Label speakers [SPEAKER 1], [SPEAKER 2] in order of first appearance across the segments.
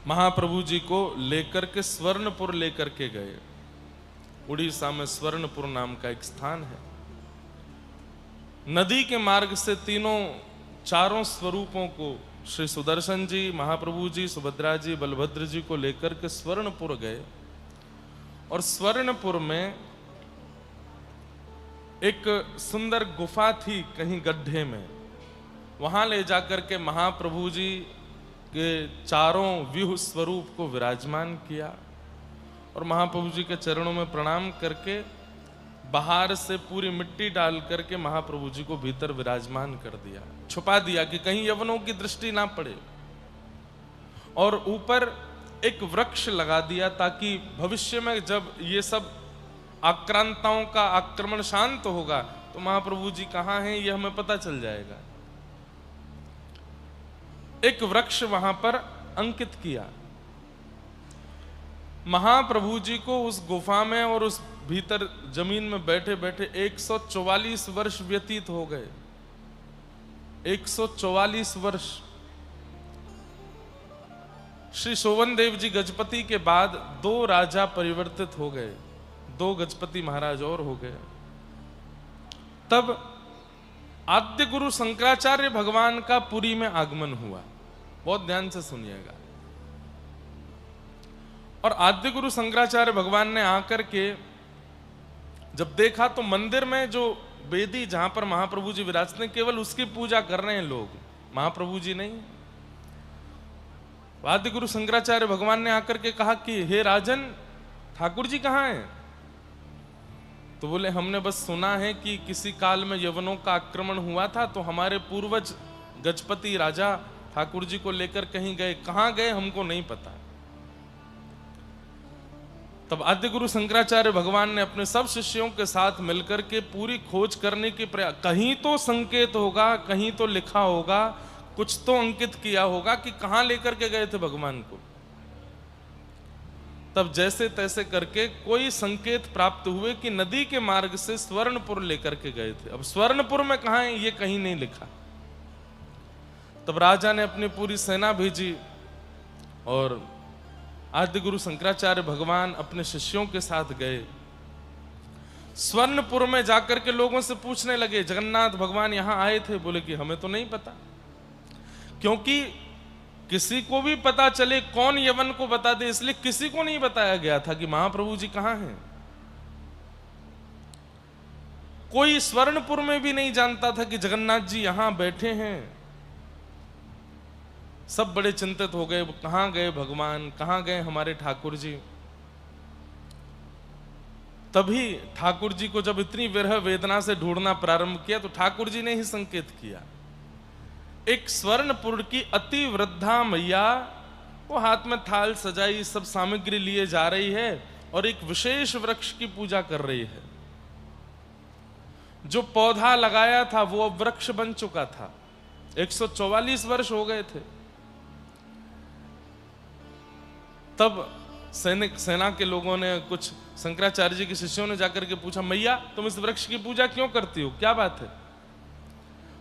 [SPEAKER 1] महाप्रभु जी को लेकर के स्वर्णपुर लेकर के गए। उड़ीसा में स्वर्णपुर नाम का एक स्थान है। नदी के मार्ग से चारों स्वरूपों को श्री सुदर्शन जी, महाप्रभु जी, सुभद्रा जी, बलभद्र जी को लेकर के स्वर्णपुर गए। और स्वर्णपुर में एक सुंदर गुफा थी कहीं गड्ढे में, वहां ले जाकर के महाप्रभु जी के चारों व्यूह स्वरूप को विराजमान किया और महाप्रभु जी के चरणों में प्रणाम करके बाहर से पूरी मिट्टी डाल करके महाप्रभु जी को भीतर विराजमान कर दिया, छुपा दिया कि कहीं यवनों की दृष्टि ना पड़े। और ऊपर एक वृक्ष लगा दिया ताकि भविष्य में जब ये सब आक्रांताओं का आक्रमण शांत होगा तो महाप्रभु जी कहाँ हैं ये हमें पता चल जाएगा। एक वृक्ष वहां पर अंकित किया। महाप्रभु जी को उस गुफा में और उस भीतर जमीन में बैठे बैठे 144 वर्ष व्यतीत हो गए। 144 वर्ष। श्री सोवन देव जी गजपति के बाद 2 राजा परिवर्तित हो गए, 2 गजपति महाराज और हो गए। तब आद्य गुरु शंकराचार्य भगवान का पुरी में आगमन हुआ। बहुत ध्यान से सुनिएगा। और आद्य गुरु शंकराचार्य भगवान ने आकर के जब देखा तो मंदिर में जो वेदी जहां पर महाप्रभु जी विराजते हैं केवल उसकी पूजा कर रहे हैं लोग, महाप्रभु जी नहीं। आद्य गुरु शंकराचार्य भगवान ने आकर के कहा कि हे राजन, ठाकुर जी कहां हैं? तो बोले हमने बस सुना है कि किसी काल में यवनों का आक्रमण हुआ था तो हमारे पूर्वज गजपति राजा ठाकुर जी को लेकर कहीं गए, कहां गए हमको नहीं पता। तब आद्य गुरु शंकराचार्य भगवान ने अपने सब शिष्यों के साथ मिलकर के पूरी खोज करने की प्रयास, कहीं तो संकेत होगा, कहीं तो लिखा होगा, कुछ तो अंकित किया होगा कि कहां लेकर के गए थे भगवान को। तब जैसे तैसे करके कोई संकेत प्राप्त हुए कि नदी के मार्ग से स्वर्णपुर लेकर के गए थे। अब स्वर्णपुर में कहां है ये कहीं नहीं लिखा। तब राजा ने अपनी पूरी सेना भेजी और आद्य गुरु शंकराचार्य भगवान अपने शिष्यों के साथ गए। स्वर्णपुर में जाकर के लोगों से पूछने लगे, जगन्नाथ भगवान यहां आए थे? बोले कि हमें तो नहीं पता, क्योंकि किसी को भी पता चले कौन यवन को बता दे, इसलिए किसी को नहीं बताया गया था कि महाप्रभु जी कहां हैं। कोई स्वर्णपुर में भी नहीं जानता था कि जगन्नाथ जी यहां बैठे हैं। सब बड़े चिंतित हो गए, कहां गए भगवान, कहां गए हमारे ठाकुर जी। तभी ठाकुर जी को जब इतनी विरह वेदना से ढूंढना प्रारंभ किया तो ठाकुर जी ने ही संकेत किया। एक स्वर्णपुर की अति वृद्धा मैया, वो हाथ में थाल सजाई, सब सामग्री लिए जा रही है और एक विशेष वृक्ष की पूजा कर रही है। जो पौधा लगाया था वो अब वृक्ष बन चुका था। 144 वर्ष हो गए थे। तब सेना के लोगों ने, कुछ शंकराचार्य जी के शिष्यों ने जाकर के पूछा, मैया तुम इस वृक्ष की पूजा क्यों करती हो, क्या बात है?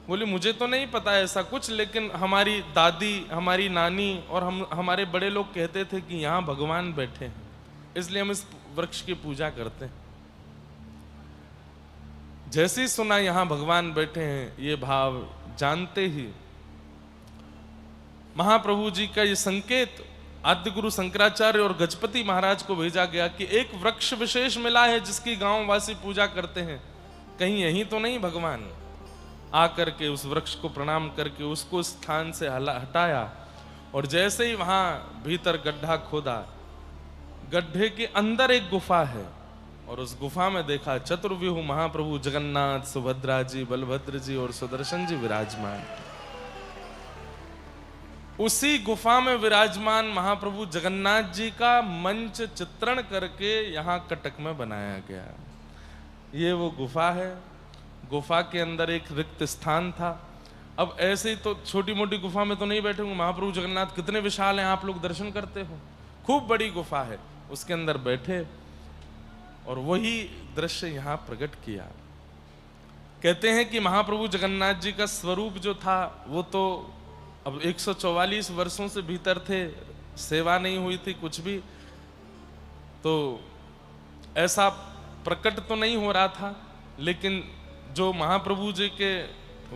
[SPEAKER 1] बोली मुझे तो नहीं पता ऐसा कुछ, लेकिन हमारी दादी, हमारी नानी और हमारे बड़े लोग कहते थे कि यहाँ भगवान बैठे हैं, इसलिए हम इस वृक्ष की पूजा करते हैं। जैसे ही सुना यहाँ भगवान बैठे हैं, ये भाव जानते ही महाप्रभु जी का ये संकेत आद्य गुरु शंकराचार्य और गजपति महाराज को भेजा गया कि एक वृक्ष विशेष मिला है जिसकी गांव वासी पूजा करते हैं, कहीं यही तो नहीं भगवान? आकर के उस वृक्ष को प्रणाम करके उसको स्थान से हटाया और जैसे ही वहां भीतर गड्ढा खोदा, गड्ढे के अंदर एक गुफा है और उस गुफा में देखा चतुर्व्यूह महाप्रभु जगन्नाथ, सुभद्रा जी, बलभद्र जी और सुदर्शन जी विराजमान। उसी गुफा में विराजमान महाप्रभु जगन्नाथ जी का मंच चित्रण करके यहां कटक में बनाया गया। ये वो गुफा है। गुफा के अंदर एक रिक्त स्थान था। अब ऐसे ही तो छोटी मोटी गुफा में तो नहीं बैठेंगे, महाप्रभु जगन्नाथ कितने विशाल हैं, आप लोग दर्शन करते हो, खूब बड़ी गुफा है, उसके अंदर बैठे और वही दृश्य यहां प्रकट किया। कहते हैं कि महाप्रभु जगन्नाथ जी का स्वरूप जो था वो तो अब 144 वर्षों से भीतर थे, सेवा नहीं हुई थी कुछ भी, तो ऐसा प्रकट तो नहीं हो रहा था। लेकिन जो महाप्रभु जी के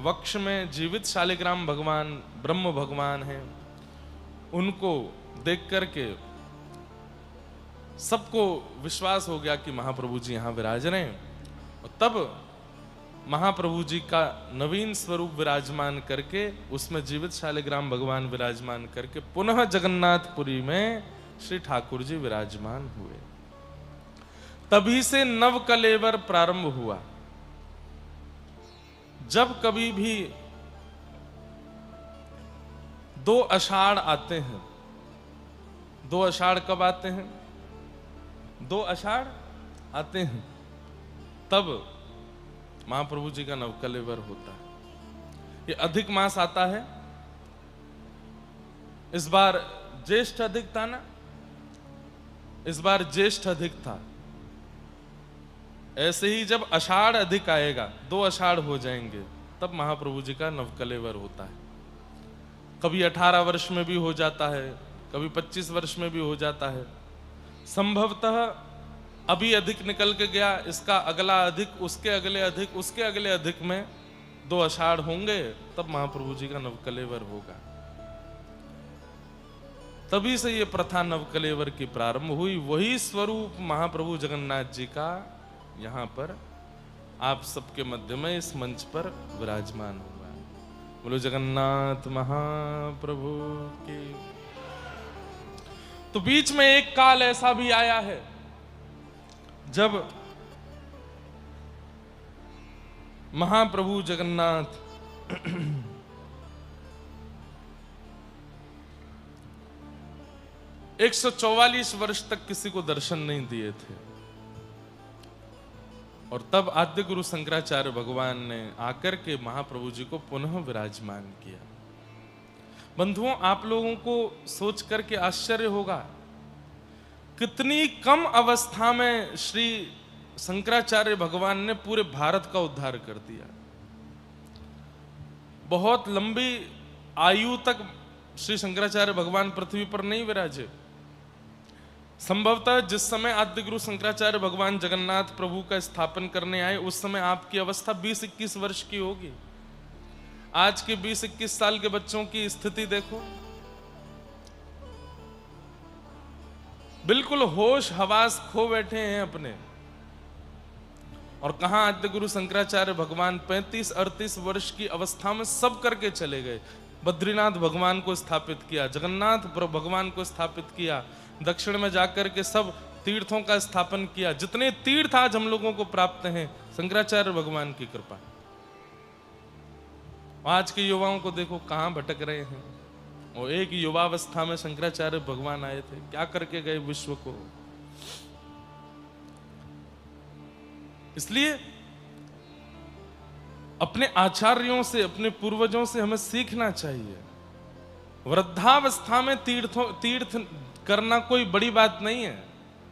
[SPEAKER 1] वक्ष में जीवित शालिग्राम भगवान ब्रह्म भगवान हैं, उनको देख करके सबको विश्वास हो गया कि महाप्रभु जी यहाँ विराज रहे हैं। और तब महाप्रभु जी का नवीन स्वरूप विराजमान करके, उसमें जीवित शालिग्राम भगवान विराजमान करके पुनः जगन्नाथपुरी में श्री ठाकुर जी विराजमान हुए। तभी से नव कलेवर प्रारंभ हुआ। जब कभी भी 2 आषाढ़ आते हैं, 2 आषाढ़ कब आते हैं? 2 आषाढ़ आते हैं, तब महाप्रभु जी का नवकलेवर होता है। ये अधिक मास आता है, इस बार ज्येष्ठ अधिक था ना, इस बार ज्येष्ठ अधिक था। ऐसे ही जब आषाढ़ अधिक आएगा, 2 आषाढ़ हो जाएंगे, तब महाप्रभु जी का नवकलेवर होता है। कभी 18 वर्ष में भी हो जाता है, कभी 25 वर्ष में भी हो जाता है। संभवतः अभी अधिक निकल के गया, इसका अगला अधिक, उसके अगले अधिक, उसके अगले अधिक में 2 आषाढ़ होंगे, तब महाप्रभु जी का नवकलेवर होगा। तभी से ये प्रथा नवकलेवर की प्रारंभ हुई। वही स्वरूप महाप्रभु जगन्नाथ जी का यहाँ पर आप सबके मध्य में इस मंच पर विराजमान हुआ। बोलो जगन्नाथ महाप्रभु की। तो बीच में एक काल ऐसा भी आया है जब महाप्रभु जगन्नाथ 144 वर्ष तक किसी को दर्शन नहीं दिए थे, और तब आद्य गुरु शंकराचार्य भगवान ने आकर के महाप्रभु जी को पुनः विराजमान किया। बंधुओं, आप लोगों को सोच करके आश्चर्य होगा, कितनी कम अवस्था में श्री शंकराचार्य भगवान ने पूरे भारत का उद्धार कर दिया। बहुत लंबी आयु तक श्री शंकराचार्य भगवान पृथ्वी पर नहीं विराजे। संभवतः जिस समय आद्य गुरु शंकराचार्य भगवान जगन्नाथ प्रभु का स्थापन करने आए, उस समय आपकी अवस्था 20-21 वर्ष की होगी। आज के 20-21 साल के बच्चों की स्थिति देखो, बिल्कुल होश हवास खो बैठे हैं अपने। और कहां आद्य गुरु शंकराचार्य भगवान 35-38 वर्ष की अवस्था में सब करके चले गए। बद्रीनाथ भगवान को स्थापित किया, जगन्नाथ भगवान को स्थापित किया, दक्षिण में जाकर के सब तीर्थों का स्थापन किया। जितने तीर्थ आज हम लोगों को प्राप्त हैं, शंकराचार्य भगवान की कृपा। आज के युवाओं को देखो कहां भटक रहे हैं। और एक युवावस्था में शंकराचार्य भगवान आए थे, क्या करके गए विश्व को। इसलिए अपने आचार्यों से, अपने पूर्वजों से हमें सीखना चाहिए। वृद्धावस्था में तीर्थ करना कोई बड़ी बात नहीं है,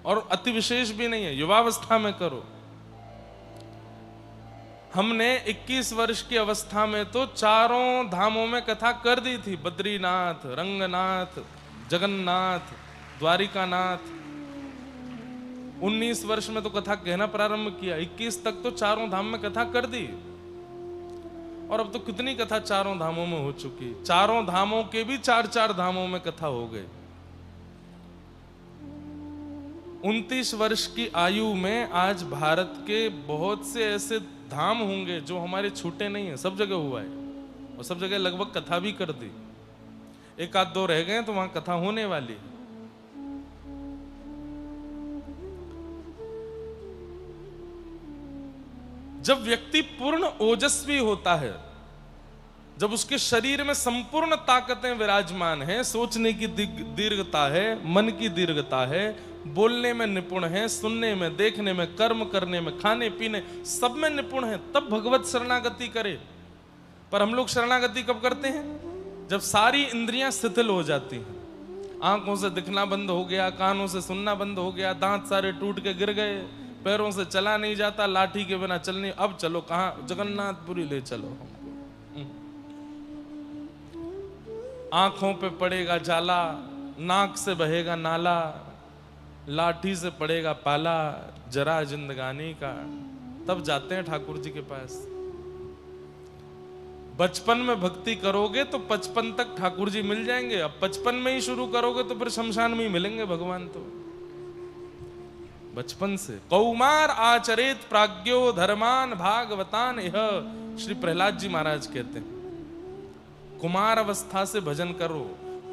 [SPEAKER 1] और अति विशेष भी नहीं है। युवावस्था में करो। हमने 21 वर्ष की अवस्था में तो 4 धामों में कथा कर दी थी। बद्रीनाथ, रंगनाथ, जगन्नाथ, द्वारिकानाथ। 19 वर्ष में तो कथा कहना प्रारंभ किया। 21 तक तो 4 धाम में कथा कर दी। और अब तो कितनी कथा 4 धामों में हो चुकी। 4 धामों के भी 4-4 धामों में कथा हो गए। 29 वर्ष की आयु में आज भारत के बहुत से ऐसे धाम होंगे जो हमारे छूटे नहीं है। सब जगह हुआ है, और सब जगह लगभग कथा भी कर दी। 1-2 रह गए तो वहां कथा होने वाली है। जब व्यक्ति पूर्ण ओजस्वी होता है, जब उसके शरीर में संपूर्ण ताकतें विराजमान हैं, सोचने की दीर्घता है, मन की दीर्घता है, बोलने में निपुण है, सुनने में, देखने में, कर्म करने में, खाने पीने सब में निपुण है, तब भगवत शरणागति करे। पर हम लोग शरणागति कब करते हैं? जब सारी इंद्रियां शिथिल हो जाती हैं। आंखों से दिखना बंद हो गया, कानों से सुनना बंद हो गया, दांत सारे टूट के गिर गए, पैरों से चला नहीं जाता, लाठी के बिना चल नहीं। अब चलो कहां? जगन्नाथपुरी ले चलो हमको। आंखों पे पड़ेगा जाला, नाक से बहेगा नाला, लाठी से पड़ेगा पाला, जरा जिंदगानी का, तब जाते हैं ठाकुर जी के पास। बचपन में भक्ति करोगे तो 55 तक ठाकुर जी मिल जाएंगे। अब 55 में ही शुरू करोगे तो फिर शमशान में ही मिलेंगे भगवान। तो बचपन से कौमार आचरित प्राज्ञो धर्मान भागवतान, यह श्री प्रहलाद जी महाराज कहते हैं। कुमार अवस्था से भजन करो,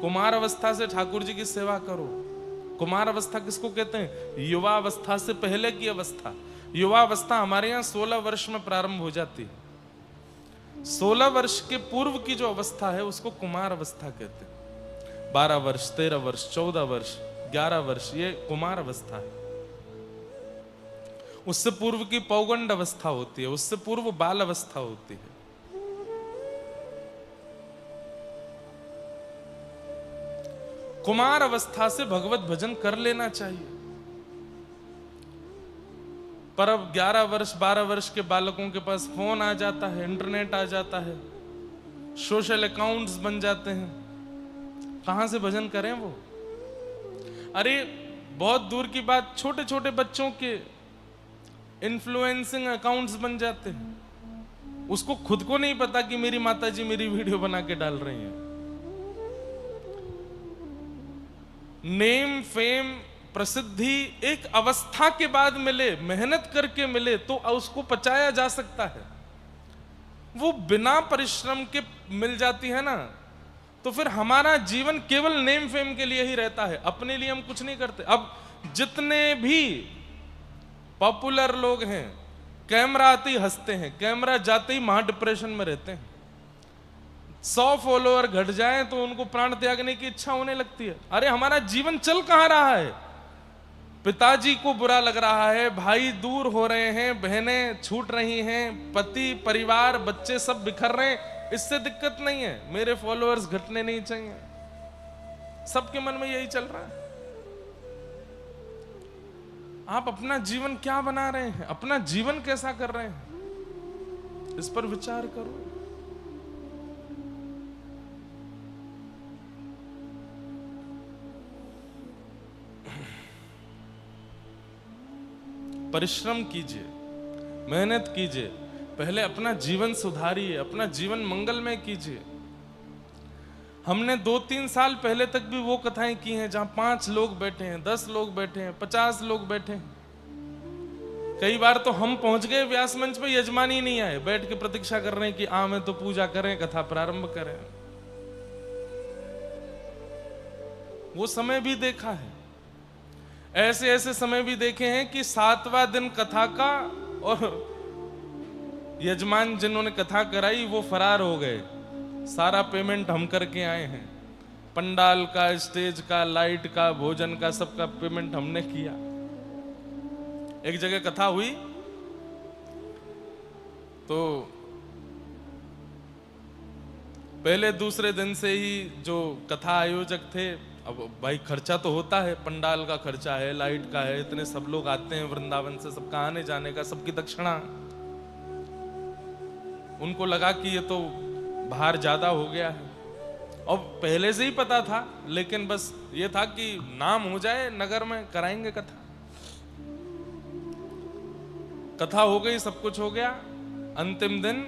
[SPEAKER 1] कुमार अवस्था से ठाकुर जी की सेवा करो। कुमार अवस्था किसको कहते हैं? युवा अवस्था से पहले की अवस्था। युवा अवस्था हमारे यहाँ 16 वर्ष में प्रारंभ हो जाती है। 16 वर्ष के पूर्व की जो अवस्था है उसको कुमार अवस्था कहते हैं। 12 वर्ष, 13 वर्ष, 14 वर्ष, 11 वर्ष, ये कुमार अवस्था है। उससे पूर्व की पौगंड अवस्था होती है, उससे पूर्व बाल अवस्था होती है। कुमार अवस्था से भगवत भजन कर लेना चाहिए। पर अब 11 वर्ष 12 वर्ष के बालकों के पास फोन आ जाता है, इंटरनेट आ जाता है, सोशल अकाउंट्स बन जाते हैं, कहां से भजन करें वो? अरे बहुत दूर की बात, छोटे छोटे बच्चों के इन्फ्लुएंसिंग अकाउंट्स बन जाते हैं। उसको खुद को नहीं पता कि मेरी माताजी मेरी वीडियो बना के डाल रही हैं। नेम फेम प्रसिद्धि एक अवस्था के बाद मिले, मेहनत करके मिले तो उसको पचाया जा सकता है। वो बिना परिश्रम के मिल जाती है ना, तो फिर हमारा जीवन केवल नेम फेम के लिए ही रहता है, अपने लिए हम कुछ नहीं करते। अब जितने भी पॉपुलर लोग हैं, कैमरा आते ही हंसते हैं, कैमरा जाते ही महा डिप्रेशन में रहते हैं। 100 फॉलोअर घट जाएं तो उनको प्राण त्यागने की इच्छा होने लगती है। अरे हमारा जीवन चल कहां रहा है? पिताजी को बुरा लग रहा है, भाई दूर हो रहे हैं, बहनें छूट रही हैं, पति परिवार बच्चे सब बिखर रहे हैं, इससे दिक्कत नहीं है। मेरे फॉलोअर्स घटने नहीं चाहिए। सबके मन में यही चल रहा है। आप अपना जीवन क्या बना रहे हैं? अपना जीवन कैसा कर रहे हैं? इस पर विचार करो। परिश्रम कीजिए, मेहनत कीजिए, पहले अपना जीवन सुधारिए, अपना जीवन मंगलमय कीजिए। हमने 2-3 साल पहले तक भी वो कथाएं की हैं जहां 5 लोग बैठे हैं, 10 लोग बैठे हैं, 50 लोग बैठे हैं। कई बार तो हम पहुंच गए व्यास मंच पे, यजमान ही नहीं आए, बैठ के प्रतीक्षा कर रहे हैं कि आ मैं तो पूजा करें, कथा प्रारंभ करें। वो समय भी देखा है। ऐसे ऐसे समय भी देखे हैं कि 7वां दिन कथा का और यजमान जिन्होंने कथा कराई वो फरार हो गए। सारा पेमेंट हम करके आए हैं, पंडाल का, स्टेज का, लाइट का, भोजन का, सबका पेमेंट हमने किया। एक जगह कथा हुई तो पहले दूसरे दिन से ही जो कथा आयोजक थे, अब भाई खर्चा तो होता है, पंडाल का खर्चा है, लाइट का है, इतने सब लोग आते हैं वृंदावन से, सबका आने जाने का, सबकी दक्षिणा। उनको लगा कि ये तो भार ज्यादा हो गया है, और पहले से ही पता था, लेकिन बस ये था कि नाम हो जाए नगर में, कराएंगे कथा। कथा हो गई, सब कुछ हो गया। अंतिम दिन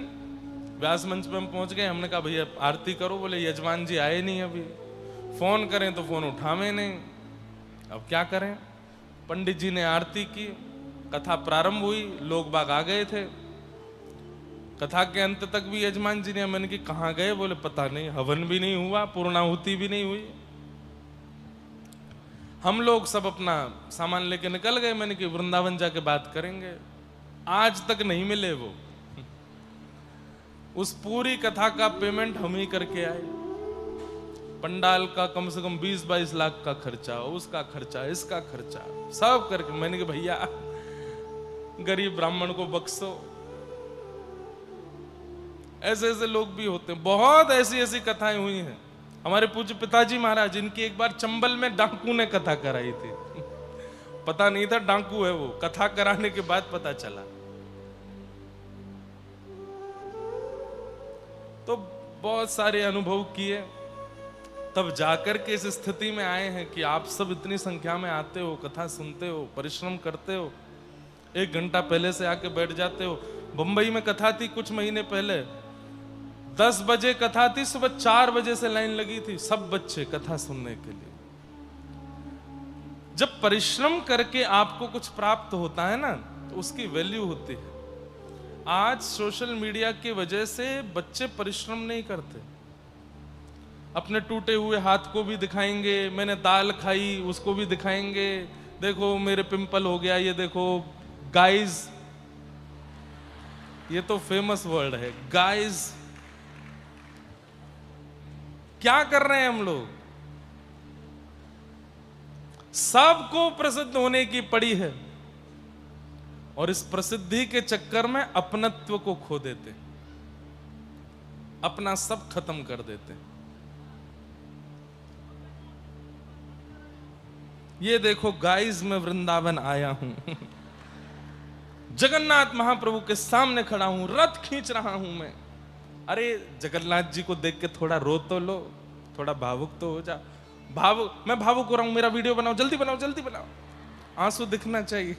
[SPEAKER 1] व्यास मंच पे हम पहुंच गए। हमने कहा भैया आरती करो। बोले यजमान जी आए नहीं अभी, फोन करें तो फोन उठावे नहीं, अब क्या करें। पंडित जी ने आरती की, कथा प्रारंभ हुई, लोग बाग आ गए थे। कथा के अंत तक भी यजमान जी ने, मैंने कि कहाँ गए? बोले पता नहीं, हवन भी नहीं हुआ, पूर्णाहुति भी नहीं हुई। हम लोग सब अपना सामान लेके निकल गए। मैंने कि वृंदावन जाके बात करेंगे। आज तक नहीं मिले वो। उस पूरी कथा का पेमेंट हम ही करके आए। पंडाल का कम से कम 20-22 लाख का खर्चा, उसका खर्चा, इसका खर्चा, सब करके। मैंने कहा भैया गरीब ब्राह्मण को बख्शो। ऐसे ऐसे लोग भी होते हैं, बहुत ऐसी ऐसी कथाएं हुई हैं। हमारे पूज्य पिताजी महाराज, इनकी एक बार चंबल में डाकू ने कथा कराई थी। पता नहीं था डाकू है वो, कथा कराने के बाद पता चला। तो बहुत सारे अनुभव किए। तब जाकर के इस स्थिति में आए हैं कि आप सब इतनी संख्या में आते हो, कथा सुनते हो, परिश्रम करते हो, 1 घंटा पहले से आके बैठ जाते हो। बंबई में कथा थी कुछ महीने पहले, 10 बजे कथा थी, सुबह 4 बजे से लाइन लगी थी, सब बच्चे कथा सुनने के लिए। जब परिश्रम करके आपको कुछ प्राप्त होता है ना, तो उसकी वैल्यू होती है। आज सोशल मीडिया की वजह से बच्चे परिश्रम नहीं करते, अपने टूटे हुए हाथ को भी दिखाएंगे, मैंने दाल खाई उसको भी दिखाएंगे, देखो मेरे पिंपल हो गया, ये देखो गाइज, ये तो फेमस वर्ड है गाइज। क्या कर रहे हैं हम लोग? सबको प्रसिद्ध होने की पड़ी है और इस प्रसिद्धि के चक्कर में अपनत्व को खो देते, अपना सब खत्म कर देते। ये देखो गाइस, मैं वृंदावन आया हूं, जगन्नाथ महाप्रभु के सामने खड़ा हूं, रथ खींच रहा हूं मैं। अरे जगन्नाथ जी को देख के थोड़ा रो तो लो, थोड़ा भावुक तो हो जा। भावुक, मैं भावुक हो रहा हूं, मेरा वीडियो बनाओ, जल्दी बनाओ, जल्दी बनाओ, आंसू दिखना चाहिए।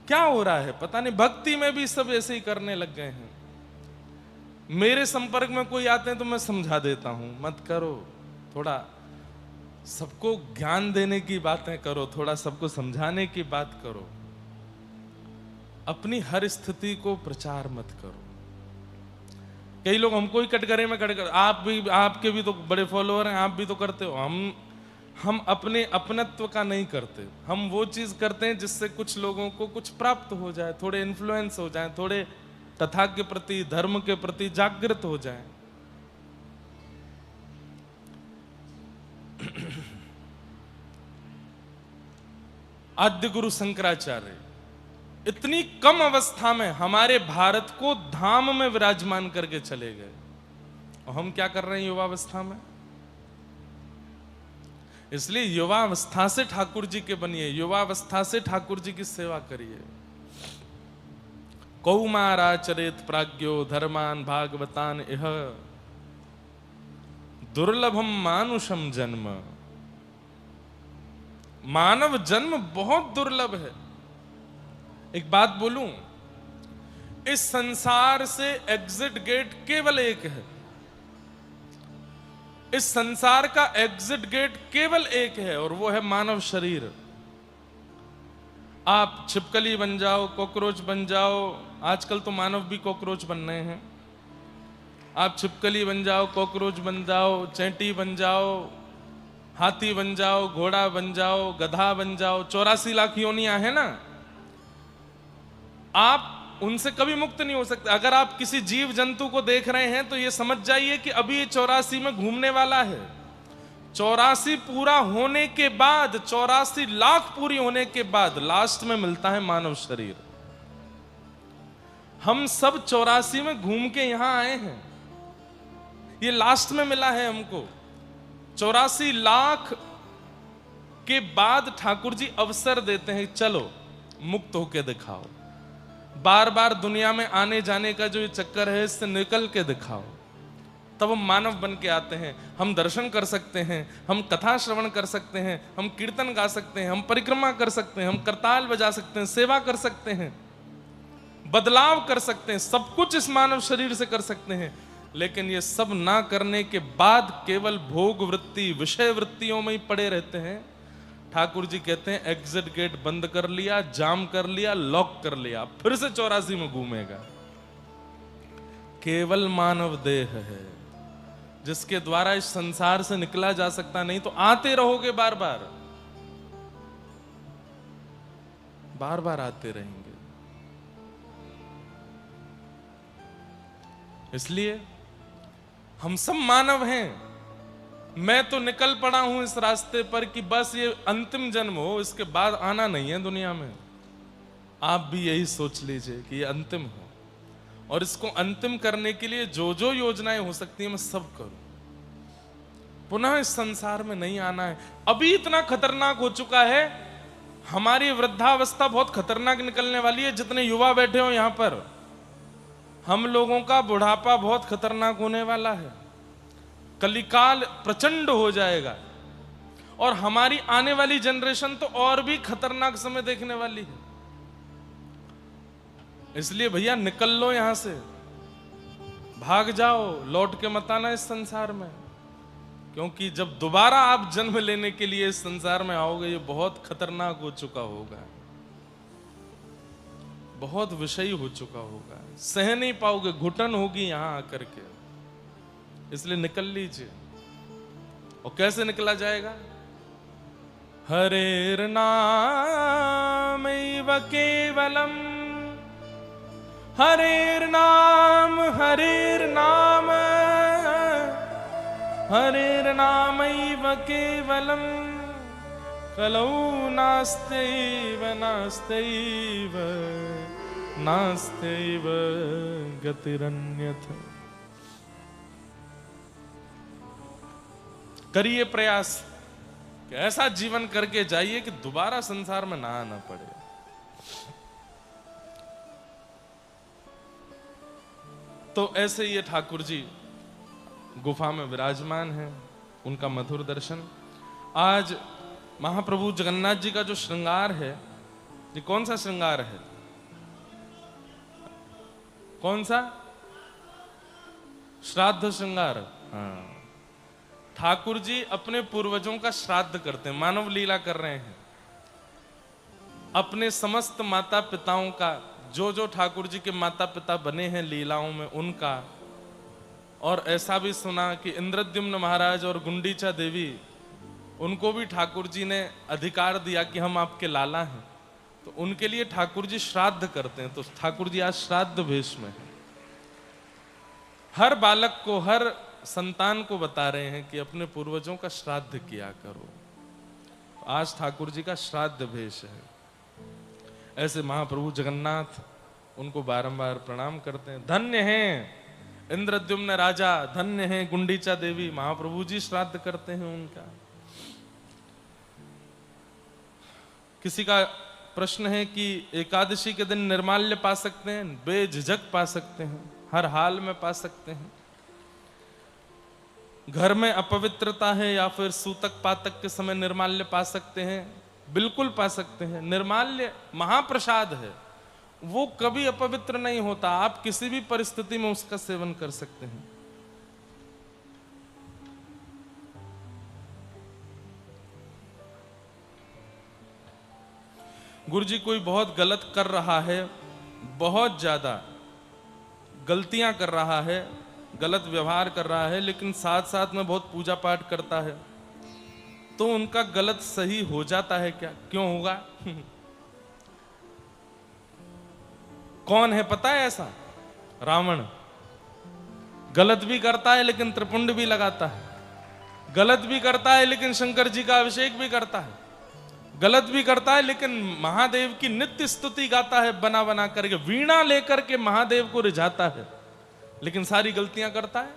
[SPEAKER 1] क्या हो रहा है पता नहीं, भक्ति में भी सब ऐसे ही करने लग गए हैं। मेरे संपर्क में कोई आते हैं तो मैं समझा देता हूं, मत करो, थोड़ा सबको ज्ञान देने की बातें करो, थोड़ा सबको समझाने की बात करो, अपनी हर स्थिति को प्रचार मत करो। कई लोग हमको ही कटघरे में कटघरे, आप भी, आपके भी तो बड़े फॉलोअर हैं, आप भी तो करते हो। हम अपने अपनत्व का नहीं करते, हम वो चीज करते हैं जिससे कुछ लोगों को कुछ प्राप्त हो जाए, थोड़े इन्फ्लुएंस हो जाए, थोड़े कथा के प्रति, धर्म के प्रति जागृत हो जाए। आद्य गुरु शंकराचार्य इतनी कम अवस्था में हमारे भारत को धाम में विराजमान करके चले गए, और हम क्या कर रहे हैं युवावस्था में? इसलिए युवावस्था से ठाकुर जी के बनिए, युवावस्था से ठाकुर जी की सेवा करिए। कौमाराचरेत प्राज्ञो धर्मान भागवतान इह दुर्लभम मानुषम जन्म। मानव जन्म बहुत दुर्लभ है। एक बात बोलूं, इस संसार से एग्जिट गेट केवल एक है, इस संसार का एग्जिट गेट केवल एक है, और वो है मानव शरीर। आप छिपकली बन जाओ, कॉकरोच बन जाओ, आजकल तो मानव भी कॉकरोच बन रहे हैं। आप छिपकली बन जाओ, कॉकरोच बन जाओ, चैंटी बन जाओ, हाथी बन जाओ, घोड़ा बन जाओ, गधा बन जाओ, 84 लाख योनियां हैं ना, आप उनसे कभी मुक्त नहीं हो सकते। अगर आप किसी जीव जंतु को देख रहे हैं तो ये समझ जाइए कि अभी ये 84 में घूमने वाला है। 84 पूरा होने के बाद, 84 लाख पूरी होने के बाद लास्ट में मिलता है मानव शरीर। हम सब 84 में घूम के यहां आए हैं, ये लास्ट में मिला है हमको। 84 लाख के बाद ठाकुर जी अवसर देते हैं, चलो मुक्त होके दिखाओ। बार बार दुनिया में आने जाने का जो ये चक्कर है, इससे निकल के दिखाओ, तब हम मानव बन के आते हैं। हम दर्शन कर सकते हैं, हम कथा श्रवण कर सकते हैं, हम कीर्तन गा सकते हैं, हम परिक्रमा कर सकते हैं, हम करताल बजा सकते हैं, सेवा कर सकते हैं, बदलाव कर सकते हैं, सब कुछ इस मानव शरीर से कर सकते हैं। लेकिन ये सब ना करने के बाद केवल भोग वृत्ति, विषय वृत्तियों में ही पड़े रहते हैं। ठाकुर जी कहते हैं एग्जिट गेट बंद कर लिया, जाम कर लिया, लॉक कर लिया, फिर से 84 में घूमेगा। केवल मानव देह है जिसके द्वारा इस संसार से निकला जा सकता, नहीं तो आते रहोगे, बार बार बार बार आते रहेंगे। इसलिए हम सब मानव हैं। मैं तो निकल पड़ा हूं इस रास्ते पर कि बस ये अंतिम जन्म हो, इसके बाद आना नहीं है दुनिया में। आप भी यही सोच लीजिए कि ये अंतिम हो, और इसको अंतिम करने के लिए जो जो योजनाएं हो सकती है मैं सब करूं। पुनः इस संसार में नहीं आना है। अभी इतना खतरनाक हो चुका है, हमारी वृद्धावस्था बहुत खतरनाक निकलने वाली है। जितने युवा बैठे हो यहां पर, हम लोगों का बुढ़ापा बहुत खतरनाक होने वाला है। कलिकाल प्रचंड हो जाएगा और हमारी आने वाली जनरेशन तो और भी खतरनाक समय देखने वाली है। इसलिए भैया निकल लो यहां से, भाग जाओ, लौट के मत आना इस संसार में, क्योंकि जब दोबारा आप जन्म लेने के लिए इस संसार में आओगे ये बहुत खतरनाक हो चुका होगा, बहुत विषयी हो चुका होगा, सह नहीं पाओगे, घुटन होगी यहां आकर के। इसलिए निकल लीजिए। और कैसे निकला जाएगा? हरेर्नामैव केवलम, हरेर्नाम हरेर्नाम, हरेर्नामैव केवलम, कलौ नास्त्यैव नास्त्यैव नास्त्यैव गतिरन्यथा। करिए प्रयास कि ऐसा जीवन करके जाइए कि दोबारा संसार में ना आना पड़े। तो ऐसे ये ठाकुर जी गुफा में विराजमान हैं, उनका मधुर दर्शन। आज महाप्रभु जगन्नाथ जी का जो श्रृंगार है, ये कौन सा श्रृंगार है? कौन सा? श्राद्ध श्रृंगार। हाँ, ठाकुर जी अपने पूर्वजों का श्राद्ध करते हैं, मानव लीला कर रहे हैं। अपने समस्त माता पिताओं का, जो जो ठाकुर जी के माता पिता बने हैं लीलाओं में, उनका। और ऐसा भी सुना कि इंद्रद्युम्न महाराज और गुंडीचा देवी, उनको भी ठाकुर जी ने अधिकार दिया कि हम आपके लाला हैं, तो उनके लिए ठाकुर जी श्राद्ध करते हैं। तो ठाकुर जी आज श्राद्ध भेष में हैं। हर बालक को, हर संतान को बता रहे हैं कि अपने पूर्वजों का श्राद्ध किया करो। आज ठाकुर जी का श्राद्ध भेष है। ऐसे महाप्रभु जगन्नाथ, उनको बारंबार प्रणाम करते हैं। धन्य हैं इंद्रद्युम्न राजा, धन्य हैं गुंडीचा देवी। महाप्रभु जी श्राद्ध करते हैं उनका। किसी का प्रश्न है कि एकादशी के दिन निर्माल्य पा सकते हैं? बेझिझक पा सकते हैं, हर हाल में पा सकते हैं। घर में अपवित्रता है या फिर सूतक पातक के समय निर्माल्य पा सकते हैं? बिल्कुल पा सकते हैं। निर्माल्य महाप्रसाद है, वो कभी अपवित्र नहीं होता। आप किसी भी परिस्थिति में उसका सेवन कर सकते हैं। गुरुजी कोई बहुत गलत कर रहा है, बहुत ज्यादा गलतियां कर रहा है, गलत व्यवहार कर रहा है, लेकिन साथ साथ में बहुत पूजा पाठ करता है, तो उनका गलत सही हो जाता है क्या? क्यों होगा? कौन है पता है ऐसा? रावण। गलत भी करता है लेकिन त्रिपुंड भी लगाता है, गलत भी करता है लेकिन शंकर जी का अभिषेक भी करता है, गलत भी करता है लेकिन महादेव की नित्य स्तुति गाता है, बना बना करके वीणा लेकर के महादेव को रिझाता है, लेकिन सारी गलतियां करता है।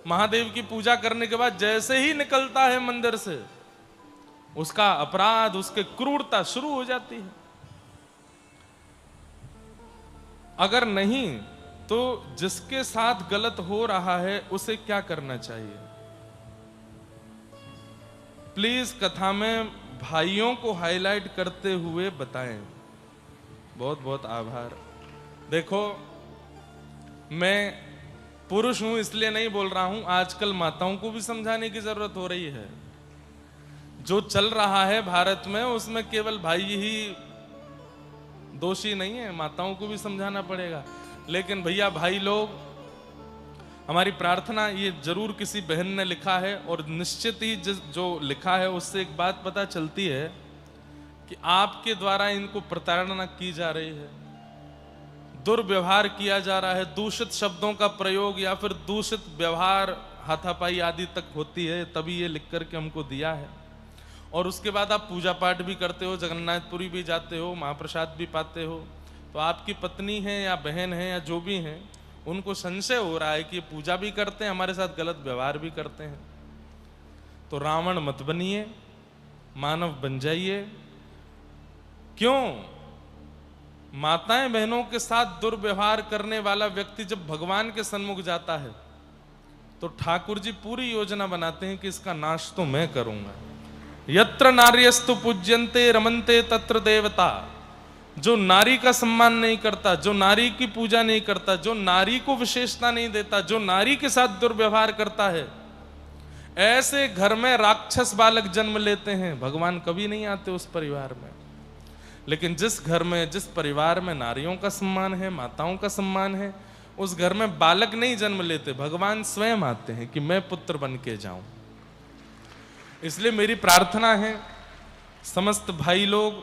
[SPEAKER 1] महादेव की पूजा करने के बाद जैसे ही निकलता है मंदिर से, उसका अपराध, उसके क्रूरता शुरू हो जाती है। अगर नहीं तो जिसके साथ गलत हो रहा है उसे क्या करना चाहिए? प्लीज कथा में भाइयों को हाईलाइट करते हुए बताएं। बहुत बहुत आभार। देखो, मैं पुरुष हूं इसलिए नहीं बोल रहा हूं, आजकल माताओं को भी समझाने की जरूरत हो रही है। जो चल रहा है भारत में उसमें केवल भाई ही दोषी नहीं है, माताओं को भी समझाना पड़ेगा। लेकिन भैया भाई लोग, हमारी प्रार्थना, ये जरूर किसी बहन ने लिखा है और निश्चित ही जो लिखा है उससे एक बात पता चलती है कि आपके द्वारा इनको प्रताड़ना की जा रही है, दुर्व्यवहार किया जा रहा है, दूषित शब्दों का प्रयोग या फिर दूषित व्यवहार, हाथापाई आदि तक होती है, तभी ये लिख करके हमको दिया है। और उसके बाद आप पूजा पाठ भी करते हो, जगन्नाथपुरी भी जाते हो, महाप्रसाद भी पाते हो, तो आपकी पत्नी है या बहन है या जो भी हैं, उनको संशय हो रहा है कि पूजा भी करते हैं, हमारे साथ गलत व्यवहार भी करते हैं। तो रावण मत बनिए, मानव बन जाइए। क्यों? माताएं बहनों के साथ दुर्व्यवहार करने वाला व्यक्ति जब भगवान के सन्मुख जाता है तो ठाकुर जी पूरी योजना बनाते हैं कि इसका नाश तो मैं करूंगा। यत्र नार्यस्तु पूज्यन्ते रमन्ते तत्र देवता। जो नारी का सम्मान नहीं करता, जो नारी की पूजा नहीं करता, जो नारी को विशेषता नहीं देता, जो नारी के साथ दुर्व्यवहार करता है, ऐसे घर में राक्षस बालक जन्म लेते हैं। भगवान कभी नहीं आते उस परिवार में। लेकिन जिस घर में, जिस परिवार में नारियों का सम्मान है, माताओं का सम्मान है, उस घर में बालक नहीं जन्म लेते, भगवान स्वयं आते हैं कि मैं पुत्र बन के जाऊं। इसलिए मेरी प्रार्थना है, समस्त भाई लोग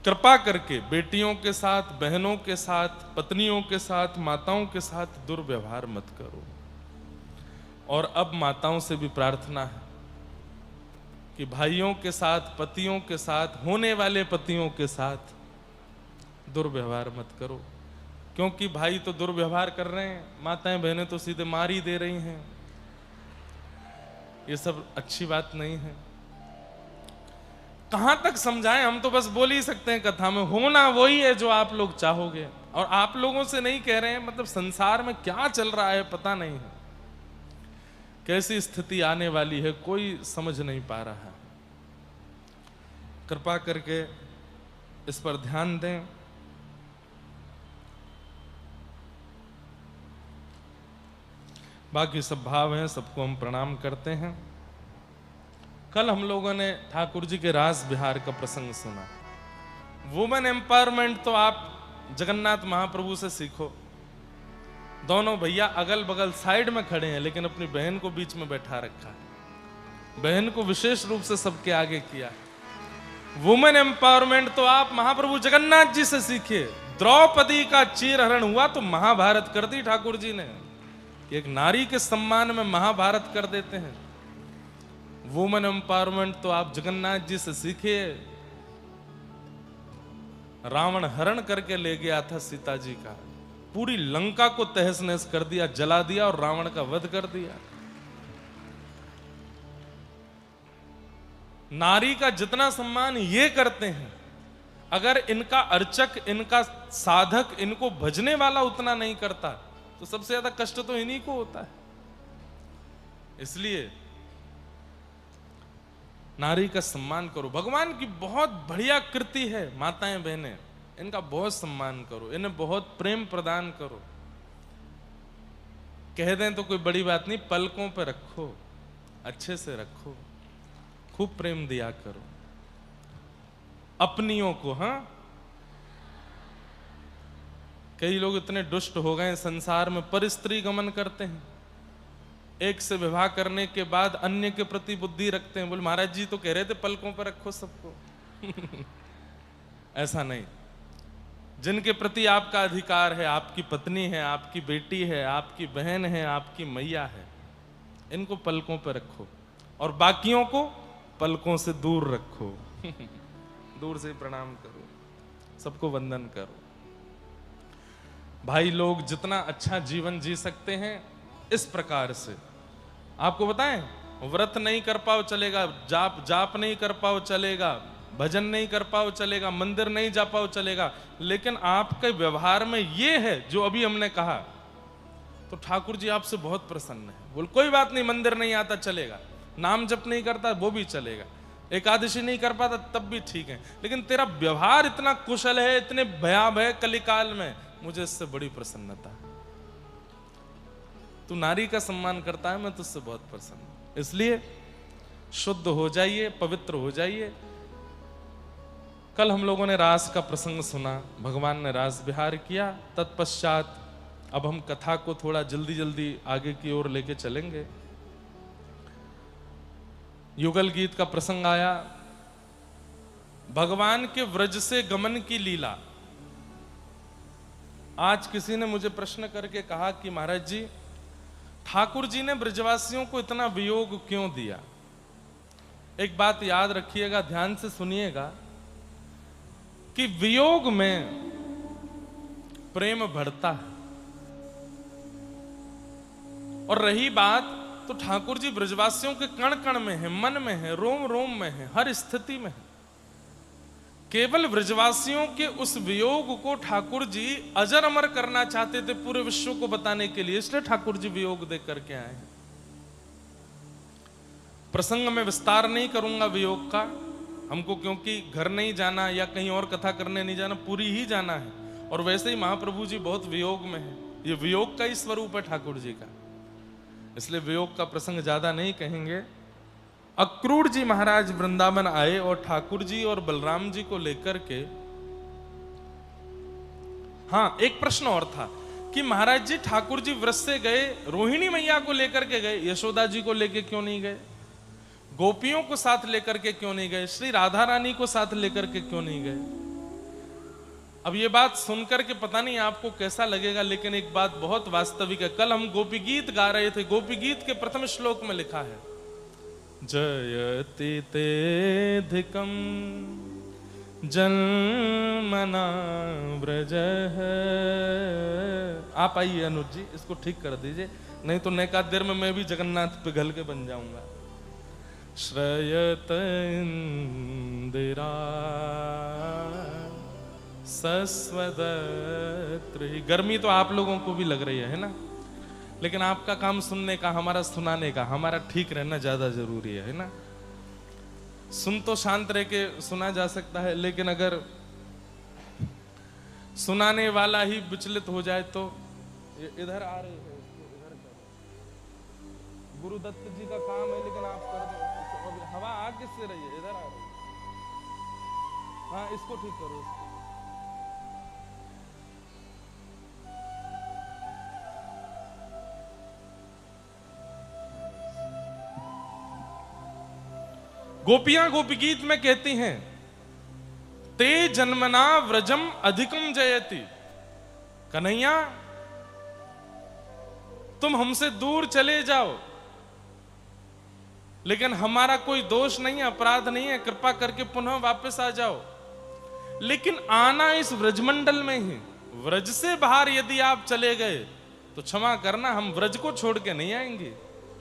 [SPEAKER 1] कृपा करके बेटियों के साथ, बहनों के साथ, पत्नियों के साथ, माताओं के साथ दुर्व्यवहार मत करो। और अब माताओं से भी प्रार्थना है कि भाइयों के साथ, पतियों के साथ, होने वाले पतियों के साथ दुर्व्यवहार मत करो। क्योंकि भाई तो दुर्व्यवहार कर रहे हैं, माताएं बहनें तो सीधे मार ही दे रही हैं। ये सब अच्छी बात नहीं है। कहां तक समझाएं, हम तो बस बोल ही सकते हैं कथा में। होना वही है जो आप लोग चाहोगे, और आप लोगों से नहीं कह रहे हैं। मतलब संसार में क्या चल रहा है पता नहीं है, कैसी स्थिति आने वाली है कोई समझ नहीं पा रहा है। कृपा करके इस पर ध्यान दें। बाकी सब भाव हैं, सबको हम प्रणाम करते हैं। कल हम लोगों ने ठाकुर जी के रास बिहार का प्रसंग सुना। वुमेन एम्पावरमेंट तो आप जगन्नाथ महाप्रभु से सीखो। दोनों भैया अगल बगल साइड में खड़े हैं, लेकिन अपनी बहन को बीच में बैठा रखा है। बहन को विशेष रूप से सबके आगे किया। वुमेन एम्पावरमेंट तो आप महाप्रभु जगन्नाथ जी से सीखिए। द्रौपदी का चीरहरण हुआ तो महाभारत कर दी ठाकुर जी ने। एक नारी के सम्मान में महाभारत कर देते हैं। वुमेन एम्पावरमेंट तो आप जगन्नाथ जी से सीखिए। रावण हरण करके ले गया था सीता जी का, पूरी लंका को तहस नहस कर दिया, जला दिया और रावण का वध कर दिया। नारी का जितना सम्मान ये करते हैं, अगर इनका अर्चक, इनका साधक, इनको भजने वाला उतना नहीं करता तो सबसे ज्यादा कष्ट तो इन्हीं को होता है। इसलिए नारी का सम्मान करो। भगवान की बहुत बढ़िया कृति है माताएं बहनें, इनका बहुत सम्मान करो, इन्हें बहुत प्रेम प्रदान करो। कह दें तो कोई बड़ी बात नहीं, पलकों पे रखो, अच्छे से रखो, खूब प्रेम दिया करो अपनियों को। हाँ, कई लोग इतने दुष्ट हो गए संसार में, पर स्त्री गमन करते हैं। एक से विवाह करने के बाद अन्य के प्रति बुद्धि रखते हैं। बोले महाराज जी तो कह रहे थे पलकों पर रखो सबको। ऐसा नहीं। जिनके प्रति आपका अधिकार है, आपकी पत्नी है, आपकी बेटी है, आपकी बहन है, आपकी मैया है, इनको पलकों पर रखो और बाकियों को पलकों से दूर रखो। दूर से प्रणाम करो, सबको वंदन करो। भाई लोग जितना अच्छा जीवन जी सकते हैं इस प्रकार से, आपको बताएं, व्रत नहीं कर पाओ चलेगा, जाप नहीं कर पाओ चलेगा, भजन नहीं कर पाओ चलेगा, मंदिर नहीं जा पाओ चलेगा, लेकिन आपके व्यवहार में ये है जो अभी हमने कहा, तो ठाकुर जी आपसे बहुत प्रसन्न है। बोल कोई बात नहीं, मंदिर नहीं आता चलेगा, नाम जप नहीं करता वो भी चलेगा, एकादशी नहीं कर पाता तब भी ठीक है, लेकिन तेरा व्यवहार इतना कुशल है, इतने भयावह है कलिकाल में, मुझे इससे बड़ी प्रसन्नता है। तू नारी का सम्मान करता है, मैं तुझसे बहुत प्रसन्न हूं। इसलिए शुद्ध हो जाइए, पवित्र हो जाइए। कल हम लोगों ने रास का प्रसंग सुना, भगवान ने रास विहार किया। तत्पश्चात अब हम कथा को थोड़ा जल्दी जल्दी आगे की ओर लेके चलेंगे। युगल गीत का प्रसंग आया, भगवान के व्रज से गमन की लीला। आज किसी ने मुझे प्रश्न करके कहा कि महाराज जी, ठाकुर जी ने ब्रजवासियों को इतना वियोग क्यों दिया? एक बात याद रखिएगा, ध्यान से सुनिएगा कि वियोग में प्रेम बढ़ता है। और रही बात, तो ठाकुर जी ब्रजवासियों के कण कण में है, मन में है, रोम रोम में है, हर स्थिति में है। केवल व्रजवासियों के उस वियोग को ठाकुर जी अजर अमर करना चाहते थे पूरे विश्व को बताने के लिए, इसलिए ठाकुर जी वियोग दे करके आए हैं। प्रसंग में विस्तार नहीं करूंगा वियोग का, हमको क्योंकि घर नहीं जाना या कहीं और कथा करने नहीं जाना, पूरी ही जाना है। और वैसे ही महाप्रभु जी बहुत वियोग में है, ये वियोग का ही स्वरूप है ठाकुर जी का, इसलिए वियोग का प्रसंग ज्यादा नहीं कहेंगे। अक्रूर जी महाराज वृंदावन आए और ठाकुर जी और बलराम जी को लेकर के, हाँ एक प्रश्न और था कि महाराज जी ठाकुर जी व्रत से गए, रोहिणी मैया को लेकर के गए, यशोदा जी को लेकर क्यों नहीं गए? गोपियों को साथ लेकर के क्यों नहीं गए? श्री राधा रानी को साथ लेकर के क्यों नहीं गए? अब ये बात सुनकर के पता नहीं आपको कैसा लगेगा, लेकिन एक बात बहुत वास्तविक है। कल हम गोपी गीत गा रहे थे, गोपी गीत के प्रथम श्लोक में लिखा है जयति तेधिकं जन्मना व्रजः। आप आइए अनुज जी, इसको ठीक कर दीजिए, नहीं तो नैका देर में मैं भी जगन्नाथ पिघल के बन जाऊंगा। श्रयत इंदिरा सस्वदत्र। गर्मी तो आप लोगों को भी लग रही है ना, लेकिन आपका काम सुनने का, हमारा सुनाने का, हमारा ठीक रहना ज्यादा जरूरी है ना। सुन तो शांत रह के सुना जा सकता है, लेकिन अगर सुनाने वाला ही विचलित हो जाए तो। इधर आ रही है, इधर करो। गुरुदत्त जी का काम है, लेकिन आप कर दो। हवा आ किससे रही है? इधर आ रही है। हाँ इसको ठीक करो, इसको। गोपियां गोपी गीत में कहती हैं ते जन्मना व्रजम अधिकम जयति। कन्हैया तुम हमसे दूर चले जाओ, लेकिन हमारा कोई दोष नहीं है, अपराध नहीं है, कृपा करके पुनः वापस आ जाओ। लेकिन आना इस व्रजमंडल में ही, व्रज से बाहर यदि आप चले गए तो क्षमा करना, हम व्रज को छोड़ के नहीं आएंगे,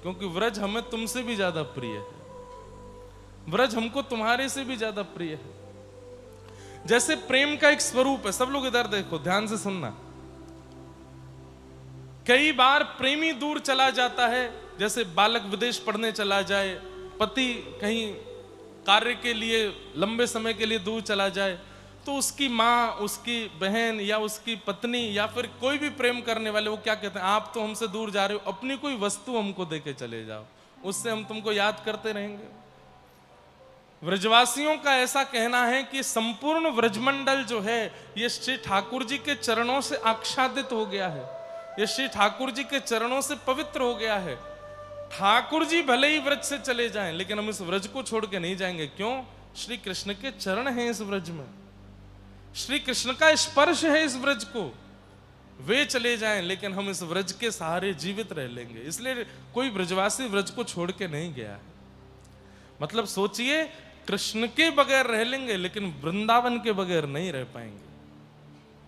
[SPEAKER 1] क्योंकि व्रज हमें तुमसे भी ज्यादा प्रिय है, व्रज हमको तुम्हारे से भी ज्यादा प्रिय है। जैसे प्रेम का एक स्वरूप है, सब लोग इधर देखो, ध्यान से सुनना। कई बार प्रेमी दूर चला जाता है, जैसे बालक विदेश पढ़ने चला जाए, पति कहीं कार्य के लिए लंबे समय के लिए दूर चला जाए, तो उसकी माँ, उसकी बहन या उसकी पत्नी या फिर कोई भी प्रेम करने वाले, वो क्या कहते हैं, आप तो हमसे दूर जा रहे हो, अपनी कोई वस्तु हमको देके चले जाओ, उससे हम तुमको याद करते रहेंगे। व्रजवासियों का ऐसा कहना है कि संपूर्ण व्रजमंडल जो है ये श्री ठाकुर जी के चरणों से आच्छादित हो गया है, ये श्री ठाकुर जी के चरणों से पवित्र हो गया है। ठाकुर जी भले ही व्रज से चले जाएं, लेकिन हम इस व्रज को छोड़ के नहीं जाएंगे। क्यों? श्री कृष्ण के चरण हैं इस व्रज में, श्री कृष्ण का स्पर्श है इस व्रज को। वे चले जाएं, लेकिन हम इस व्रज के सहारे जीवित रह लेंगे। इसलिए कोई व्रजवासी व्रज को छोड़ के नहीं गया है। मतलब सोचिए, कृष्ण के बगैर रह लेंगे, लेकिन वृंदावन के बगैर नहीं रह पाएंगे,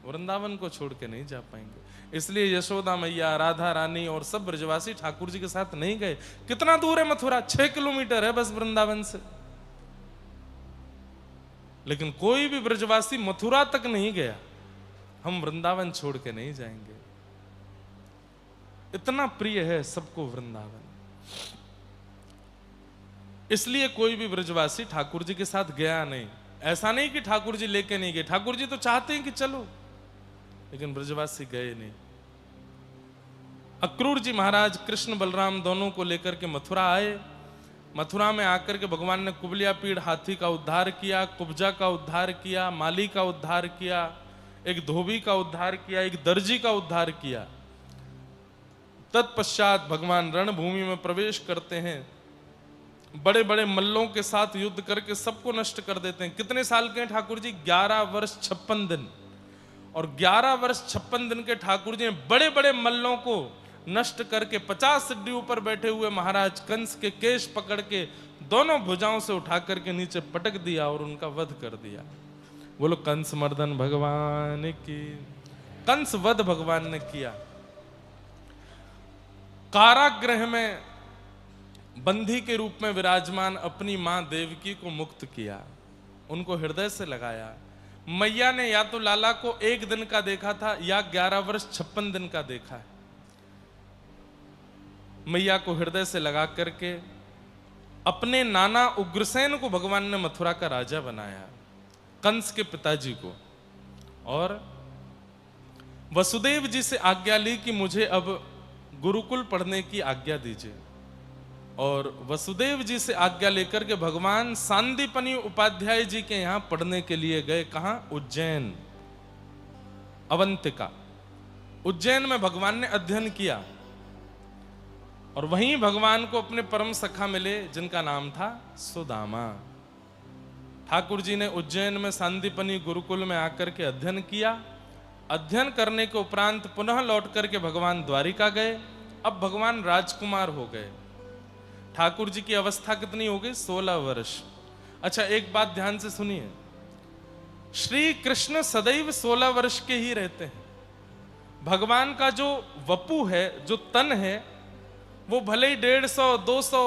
[SPEAKER 1] वृंदावन को छोड़ के नहीं जा पाएंगे। इसलिए यशोदा मैया, राधा रानी और सब ब्रजवासी ठाकुर जी के साथ नहीं गए। कितना दूर है मथुरा? 6 किलोमीटर है बस वृंदावन से। लेकिन कोई भी ब्रजवासी मथुरा तक नहीं गया। हम वृंदावन छोड़ के नहीं जाएंगे, इतना प्रिय है सबको वृंदावन। इसलिए कोई भी ब्रजवासी ठाकुर जी के साथ गया नहीं। ऐसा नहीं कि ठाकुर जी लेके नहीं गए, ठाकुर जी तो चाहते हैं कि चलो, लेकिन ब्रजवासी गए नहीं। अक्रूर जी महाराज कृष्ण बलराम दोनों को लेकर के मथुरा आए। मथुरा में आकर के भगवान ने कुबलिया पीड़ हाथी का उद्धार किया, कुब्जा का उद्धार किया, माली का उद्धार किया, एक धोबी का उद्धार किया, एक दर्जी का उद्धार किया। तत्पश्चात भगवान रणभूमि में प्रवेश करते हैं, बड़े बड़े मल्लों के साथ युद्ध करके सबको नष्ट कर देते हैं। कितने साल के हैं ठाकुर जी? 11 वर्ष 56 दिन। और 11 वर्ष 56 दिन के ठाकुर जी ने बड़े बड़े मल्लों को नष्ट करके 50 सिड्डी ऊपर बैठे हुए महाराज कंस के केश पकड़ के दोनों भुजाओं से उठा करके नीचे पटक दिया और उनका वध कर दिया। बोलो कंस मर्दन भगवान की। कंस वध भगवान ने किया। कारागृह में बंदी के रूप में विराजमान अपनी मां देवकी को मुक्त किया। उनको हृदय से लगाया। मैया ने या तो लाला को 1 दिन का देखा था या 11 वर्ष 56 दिन का देखा है। मैया को हृदय से लगा करके अपने नाना उग्रसेन को भगवान ने मथुरा का राजा बनाया, कंस के पिताजी को, और वसुदेव जी से आज्ञा ली कि मुझे अब गुरुकुल पढ़ने की आज्ञा दीजिए। और वसुदेव जी से आज्ञा लेकर के भगवान सांदीपनि उपाध्याय जी के यहां पढ़ने के लिए गए। कहां? उज्जैन, अवंतिका। उज्जैन में भगवान ने अध्ययन किया और वहीं भगवान को अपने परम सखा मिले जिनका नाम था सुदामा। ठाकुर जी ने उज्जैन में सांदीपनि गुरुकुल में आकर के अध्ययन किया। अध्ययन करने के उपरांत पुनः लौट करके भगवान द्वारिका गए। अब भगवान राजकुमार हो गए। ठाकुर जी की अवस्था कितनी हो गई? 16 वर्ष। अच्छा, एक बात ध्यान से सुनिए, श्री कृष्ण सदैव 16 वर्ष के ही रहते हैं। भगवान का जो वपु है, जो तन है, वो भले ही 150, 200,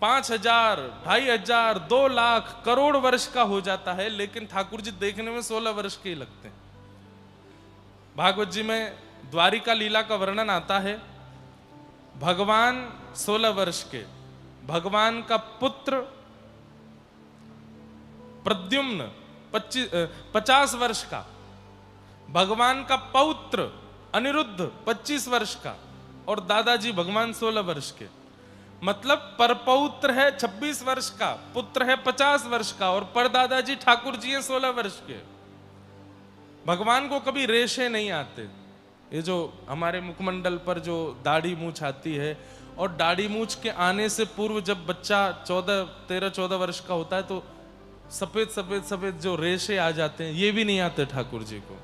[SPEAKER 1] 5000, 2500, 2 लाख, करोड़ वर्ष का हो जाता है, लेकिन ठाकुर जी देखने में 16 वर्ष के ही लगते हैं। भागवत जी में द्वारिका लीला का वर्णन आता है। भगवान 16 वर्ष के, भगवान का पुत्र प्रद्युम्न 50 वर्ष का, भगवान का पौत्र अनिरुद्ध 25 वर्ष का, और दादाजी भगवान 16 वर्ष के। मतलब परपौत्र है 26 वर्ष का, पुत्र है 50 वर्ष का, और परदादाजी ठाकुर जी हैं 16 वर्ष के। भगवान को कभी रेशे नहीं आते। ये जो हमारे मुखमंडल पर जो दाढ़ी मूछ आती है, और दाढ़ी मूछ के आने से पूर्व जब बच्चा 13-14 वर्ष का होता है तो सफेद सफेद सफेद जो रेशे आ जाते हैं, ये भी नहीं आते ठाकुर जी को।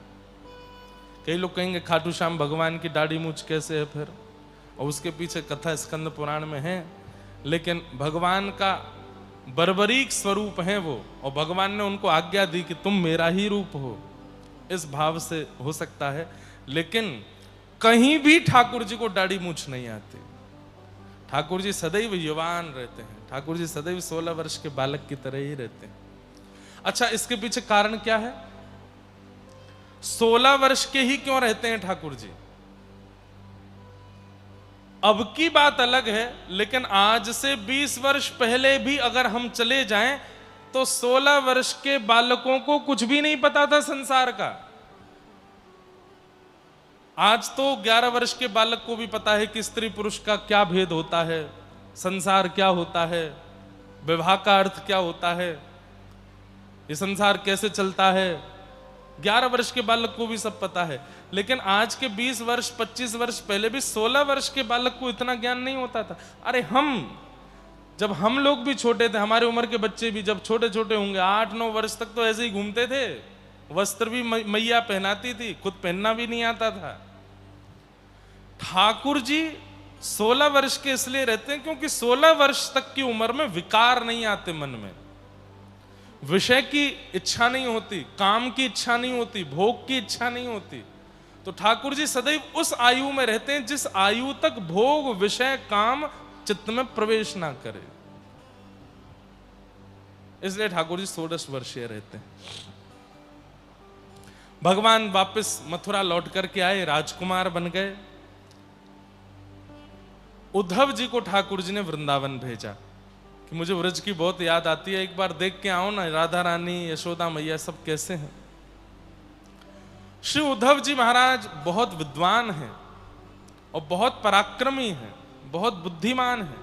[SPEAKER 1] कई लोग कहेंगे खाटू श्याम भगवान की दाढ़ी मूछ कैसे है फिर, और उसके पीछे कथा स्कंद पुराण में है। लेकिन भगवान का बर्बरीक स्वरूप है वो, और भगवान ने उनको आज्ञा दी कि तुम मेरा ही रूप हो। इस भाव से हो सकता है, लेकिन कहीं भी ठाकुर जी को दाढ़ी मूछ नहीं आती। ठाकुर जी सदैव युवान रहते हैं। ठाकुर जी सदैव 16 वर्ष के बालक की तरह ही रहते हैं। अच्छा, इसके पीछे कारण क्या है? 16 वर्ष के ही क्यों रहते हैं ठाकुर जी? अब की बात अलग है, लेकिन आज से 20 वर्ष पहले भी अगर हम चले जाएं तो 16 वर्ष के बालकों को कुछ भी नहीं पता था संसार का। आज तो 11 वर्ष के बालक को भी पता है कि स्त्री पुरुष का क्या भेद होता है, संसार क्या होता है, विवाह का अर्थ क्या होता है, ये संसार कैसे चलता है। 11 वर्ष के बालक को भी सब पता है। लेकिन आज के 20 वर्ष 25 वर्ष पहले भी 16 वर्ष के बालक को इतना ज्ञान नहीं होता था। अरे जब हम लोग भी छोटे थे, हमारे उम्र के बच्चे भी जब छोटे छोटे होंगे, 8-9 वर्ष तक तो ऐसे ही घूमते थे। वस्त्र भी मैया पहनाती थी, खुद पहनना भी नहीं आता था। ठाकुर जी 16 वर्ष के इसलिए रहते हैं क्योंकि 16 वर्ष तक की उम्र में विकार नहीं आते मन में, विषय की इच्छा नहीं होती, काम की इच्छा नहीं होती, भोग की इच्छा नहीं होती। तो ठाकुर जी सदैव उस आयु में रहते हैं जिस आयु तक भोग, विषय, काम चित्त में प्रवेश ना करे। इसलिए ठाकुर जी 16 वर्षीय रहते हैं। भगवान वापस मथुरा लौट करके आए, राजकुमार बन गए। उद्धव जी को ठाकुर जी ने वृंदावन भेजा कि मुझे व्रज की बहुत याद आती है, एक बार देख के आओ ना, राधा रानी, यशोदा मैया सब कैसे हैं। श्री उद्धव जी महाराज बहुत विद्वान हैं और बहुत पराक्रमी हैं, बहुत बुद्धिमान हैं।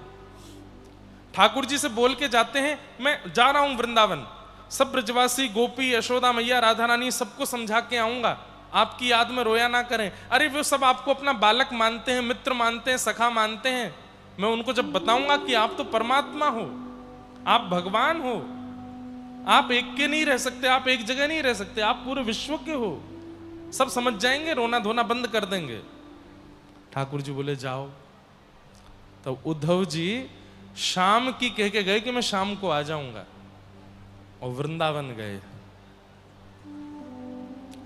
[SPEAKER 1] ठाकुर जी से बोल के जाते हैं, मैं जा रहा हूं वृंदावन, सब ब्रजवासी, गोपी, यशोदा मैया, राधा रानी सबको समझा के आऊंगा, आपकी याद में रोया ना करें। अरे वो सब आपको अपना बालक मानते हैं, मित्र मानते हैं, सखा मानते हैं। मैं उनको जब बताऊंगा कि आप तो परमात्मा हो, आप भगवान हो, आप एक के नहीं रह सकते, आप एक जगह नहीं रह सकते, आप पूरे विश्व के हो, सब समझ जाएंगे, रोना धोना बंद कर देंगे। ठाकुर जी बोले जाओ। तो उद्धव जी शाम की कह के गए कि मैं शाम को आ जाऊंगा, और वृंदावन गए।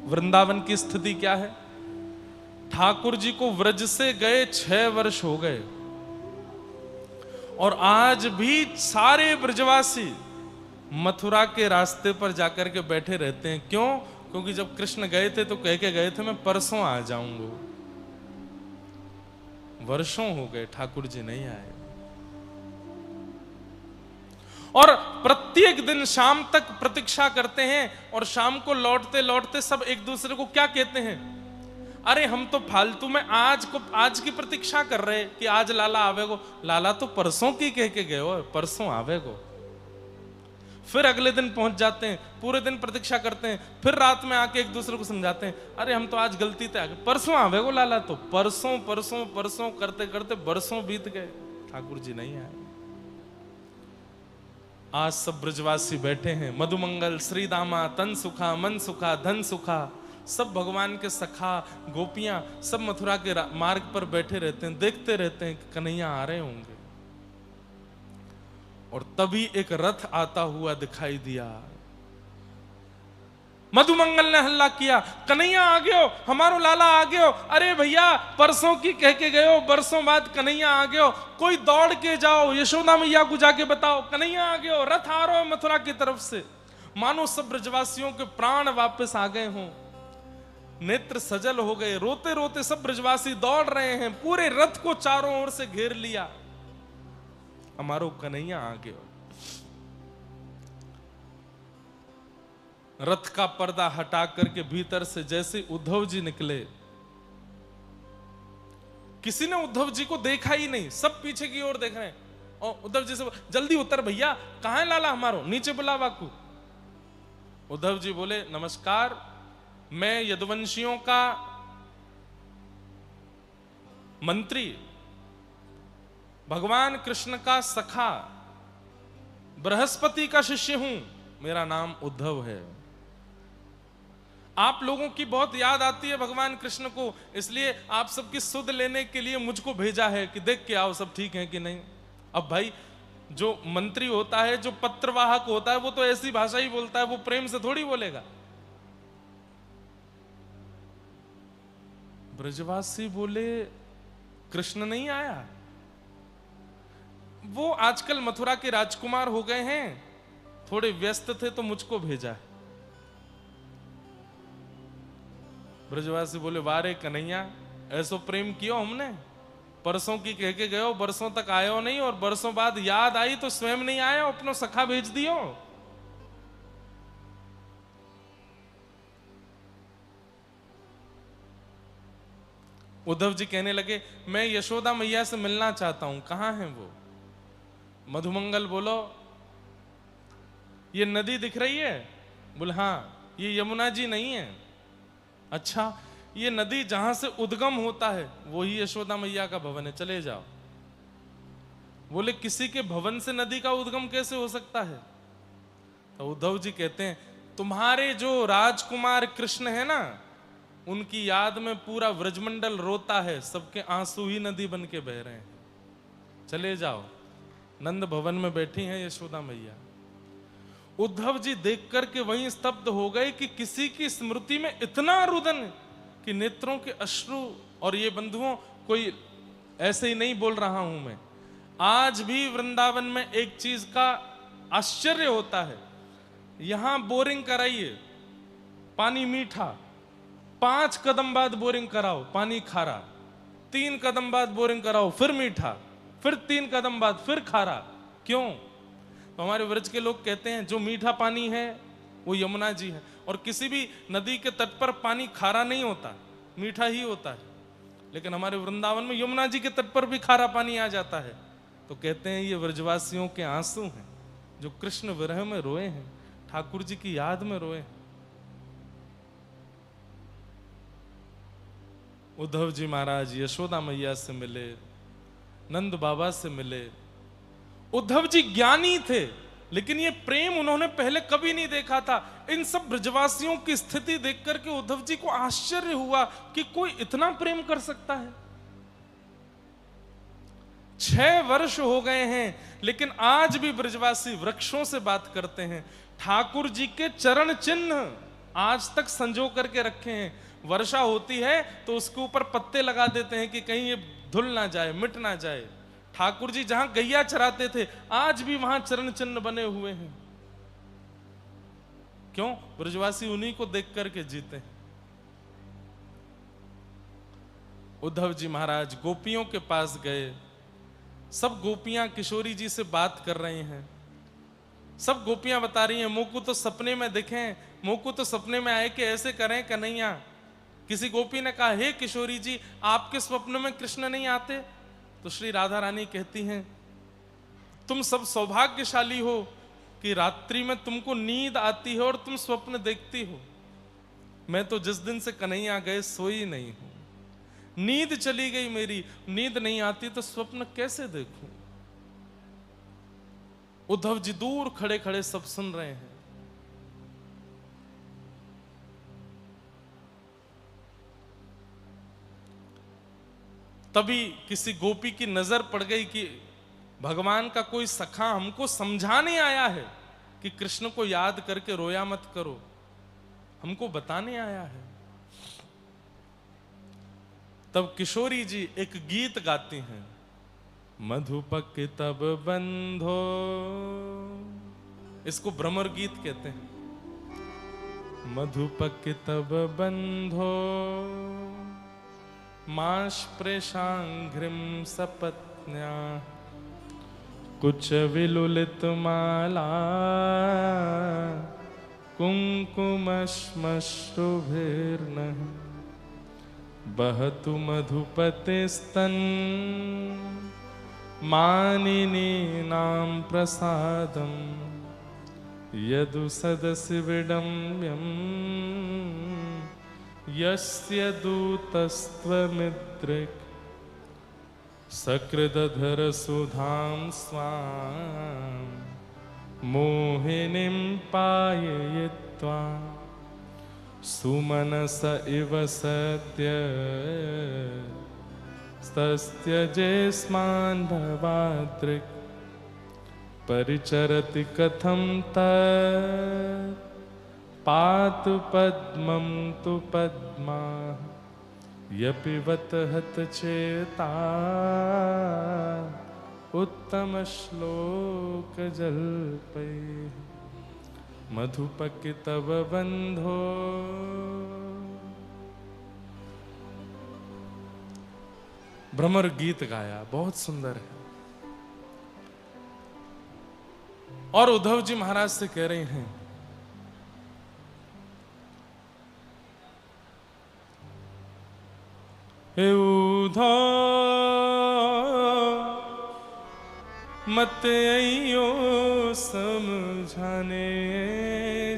[SPEAKER 1] वृंदावन की स्थिति क्या है? ठाकुर जी को व्रज से गए 6 वर्ष हो गए, और आज भी सारे ब्रजवासी मथुरा के रास्ते पर जाकर के बैठे रहते हैं। क्यों? क्योंकि जब कृष्ण गए थे तो कह के गए थे मैं परसों आ जाऊंगा। वर्षों हो गए ठाकुर जी नहीं आए, और प्रत्येक दिन शाम तक प्रतीक्षा करते हैं, और शाम को लौटते लौटते सब एक दूसरे को क्या कहते हैं, अरे हम तो फालतू में आज की प्रतीक्षा कर रहे कि आज लाला आवेगो। लाला तो परसों की कह के गए हो, परसों आवेगो। फिर अगले दिन पहुंच जाते हैं, पूरे दिन प्रतीक्षा करते हैं, फिर रात में आके एक दूसरे को समझाते हैं, अरे हम तो आज गलती से आ गए, परसों आवेगो लाला। तो परसों परसों परसों करते करते बरसों बीत गए, ठाकुर जी नहीं आए। आज सब ब्रजवासी बैठे हैं, मधुमंगल श्री दामा तन सुखा मन सुखा धन सुखा, सब भगवान के सखा गोपियां सब मथुरा के मार्ग पर बैठे रहते हैं, देखते रहते हैं कि कन्हैया आ रहे होंगे। और तभी एक रथ आता हुआ दिखाई दिया। मधुमंगल ने हल्ला किया, कन्हैया आ गयो, हमारो लाला आ गयो। अरे भैया परसों की कह के गए हो, बरसों बाद कन्हैया आ गयो। कोई दौड़ के जाओ, यशोदा मैया को जाके बताओ कन्हैया आ गयो, रथ आ रहा है मथुरा की तरफ से। मानो सब ब्रजवासियों के प्राण वापस आ गए हों, नेत्र सजल हो गए, रोते रोते सब ब्रजवासी दौड़ रहे हैं, पूरे रथ को चारों ओर से घेर लिया, हमारो कन्हैया आ गयो। रथ का पर्दा हटा करके भीतर से जैसे उद्धव जी निकले, किसी ने उद्धव जी को देखा ही नहीं, सब पीछे की ओर देख रहे हैं। और उद्धव जी से जल्दी उतर भैया, कहां है लाला हमारो, नीचे बुला बाकू। उद्धव जी बोले नमस्कार, मैं यदुवंशियों का मंत्री, भगवान कृष्ण का सखा, बृहस्पति का शिष्य हूं, मेरा नाम उद्धव है। आप लोगों की बहुत याद आती है भगवान कृष्ण को, इसलिए आप सबकी सुध लेने के लिए मुझको भेजा है कि देख के आओ सब ठीक है कि नहीं। अब भाई जो मंत्री होता है, जो पत्रवाहक होता है, वो तो ऐसी भाषा ही बोलता है, वो प्रेम से थोड़ी बोलेगा। ब्रजवासी बोले कृष्ण नहीं आया, वो आजकल मथुरा के राजकुमार हो गए हैं, थोड़े व्यस्त थे तो मुझको भेजा है। ब्रजवासी बोले वारे कन्हैया, ऐसो प्रेम कियो हमने, परसों की कह के गयो, बरसों तक आयो नहीं, और बरसों बाद याद आई तो स्वयं नहीं आया, अपनो सखा भेज दियो। उद्धव जी कहने लगे मैं यशोदा मैया से मिलना चाहता हूं, कहां है वो। मधुमंगल बोलो ये नदी दिख रही है, बोले हाँ, ये यमुना जी नहीं है। अच्छा, ये नदी जहां से उद्गम होता है वही यशोदा मैया का भवन है, चले जाओ। बोले किसी के भवन से नदी का उद्गम कैसे हो सकता है। तो उद्धव जी कहते हैं तुम्हारे जो राजकुमार कृष्ण है ना, उनकी याद में पूरा व्रजमंडल रोता है, सबके आंसू ही नदी बन के बह रहे हैं, चले जाओ। नंद भवन में बैठी हैं यशोदा मैया। उद्धव जी देख करके वहीं स्तब्ध हो गए कि किसी की स्मृति में इतना रुदन कि नेत्रों के अश्रु। और ये बंधुओं, कोई ऐसे ही नहीं बोल रहा हूं मैं, आज भी वृंदावन में एक चीज का आश्चर्य होता है, यहां बोरिंग कराइए, पानी मीठा, 5 कदम बाद बोरिंग कराओ, पानी खारा, 3 कदम बाद बोरिंग कराओ, फिर मीठा, फिर 3 कदम बाद फिर खारा। क्यों? तो हमारे व्रज के लोग कहते हैं जो मीठा पानी है वो यमुना जी है, और किसी भी नदी के तट पर पानी खारा नहीं होता, मीठा ही होता है। लेकिन हमारे वृंदावन में यमुना जी के तट पर भी खारा पानी आ जाता है। तो कहते हैं ये व्रजवासियों के आंसू हैं, जो कृष्ण विरह में रोए हैं, ठाकुर जी की याद में रोए हैं। उद्धव जी महाराज यशोदा मैया से मिले, नंद बाबा से मिले। उद्धव जी ज्ञानी थे, लेकिन ये प्रेम उन्होंने पहले कभी नहीं देखा था। इन सब ब्रजवासियों की स्थिति देख करके उद्धव जी को आश्चर्य हुआ कि कोई इतना प्रेम कर सकता है। 6 वर्ष हो गए हैं, लेकिन आज भी ब्रजवासी वृक्षों से बात करते हैं, ठाकुर जी के चरण चिन्ह आज तक संजो करके रखे हैं। वर्षा होती है तो उसके ऊपर पत्ते लगा देते हैं कि कहीं ये धुल ना जाए, मिट ना जाए। ठाकुर जी जहां गैया चराते थे, आज भी वहां चरण चिन्ह बने हुए हैं। क्यों? ब्रजवासी उन्हीं को देख करके जीते हैं। उद्धव जी महाराज गोपियों के पास गए। सब गोपियां किशोरी जी से बात कर रही हैं। सब गोपियां बता रही हैं, मोकू तो सपने में दिखे, मोकू तो सपने में आए कि ऐसे करें कन्हैया। किसी गोपी ने कहा, हे किशोरी जी, आपके स्वप्न में कृष्ण नहीं आते? तो श्री राधा रानी कहती हैं, तुम सब सौभाग्यशाली हो कि रात्रि में तुमको नींद आती है और तुम स्वप्न देखती हो। मैं तो जिस दिन से कन्हैया गए सोई नहीं हूं, नींद चली गई मेरी, नींद नहीं आती तो स्वप्न कैसे देखूं? उद्धव जी दूर खड़े खड़े सब सुन रहे हैं। तभी किसी गोपी की नजर पड़ गई कि भगवान का कोई सखा हमको समझाने आया है कि कृष्ण को याद करके रोया मत करो, हमको बताने आया है। तब किशोरी जी एक गीत गाती हैं, मधुपक तब बंधो, इसको भ्रमर गीत कहते हैं। मधुपक तब बंधो माश प्रेषांघ्रिम सपत्न्या, कुछ विलुलित माला कुंकुमश्मश्रुभिर्नः, बहतु मधुपतेस्तन मानिनीनां प्रसादं, यदु सदसि विडम्ब्यं यस्य दूतस्त्वमिदृक्, सकृदधर सुधां स्वां मोहिनीं पाययित्वा, सुमनस इव सत्य तस्त्यजेस्मान् भवादृक्, परिचरति कथं तत् पातु पद्मं तु पद्मा, यपिबत हत चेता उत्तम श्लोक जल्पै, मधुपक तब बंधो। भ्रमर गीत गाया, बहुत सुंदर है। और उद्धव जी महाराज से कह रहे हैं, हे उद्धव मत अइयो समझाने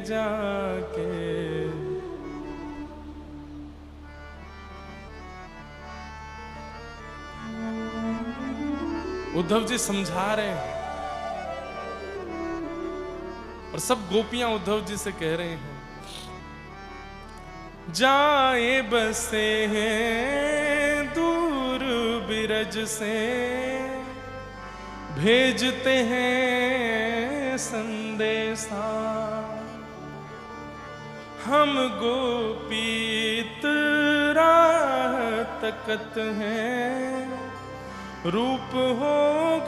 [SPEAKER 1] जाके, उद्धव जी समझा रहे हैं। और सब गोपियां उद्धव जी से कह रहे हैं, जाए बसे हैं दूर बिरज से, भेजते हैं संदेशा, हम गोपीत राह तकत हैं, रूप हो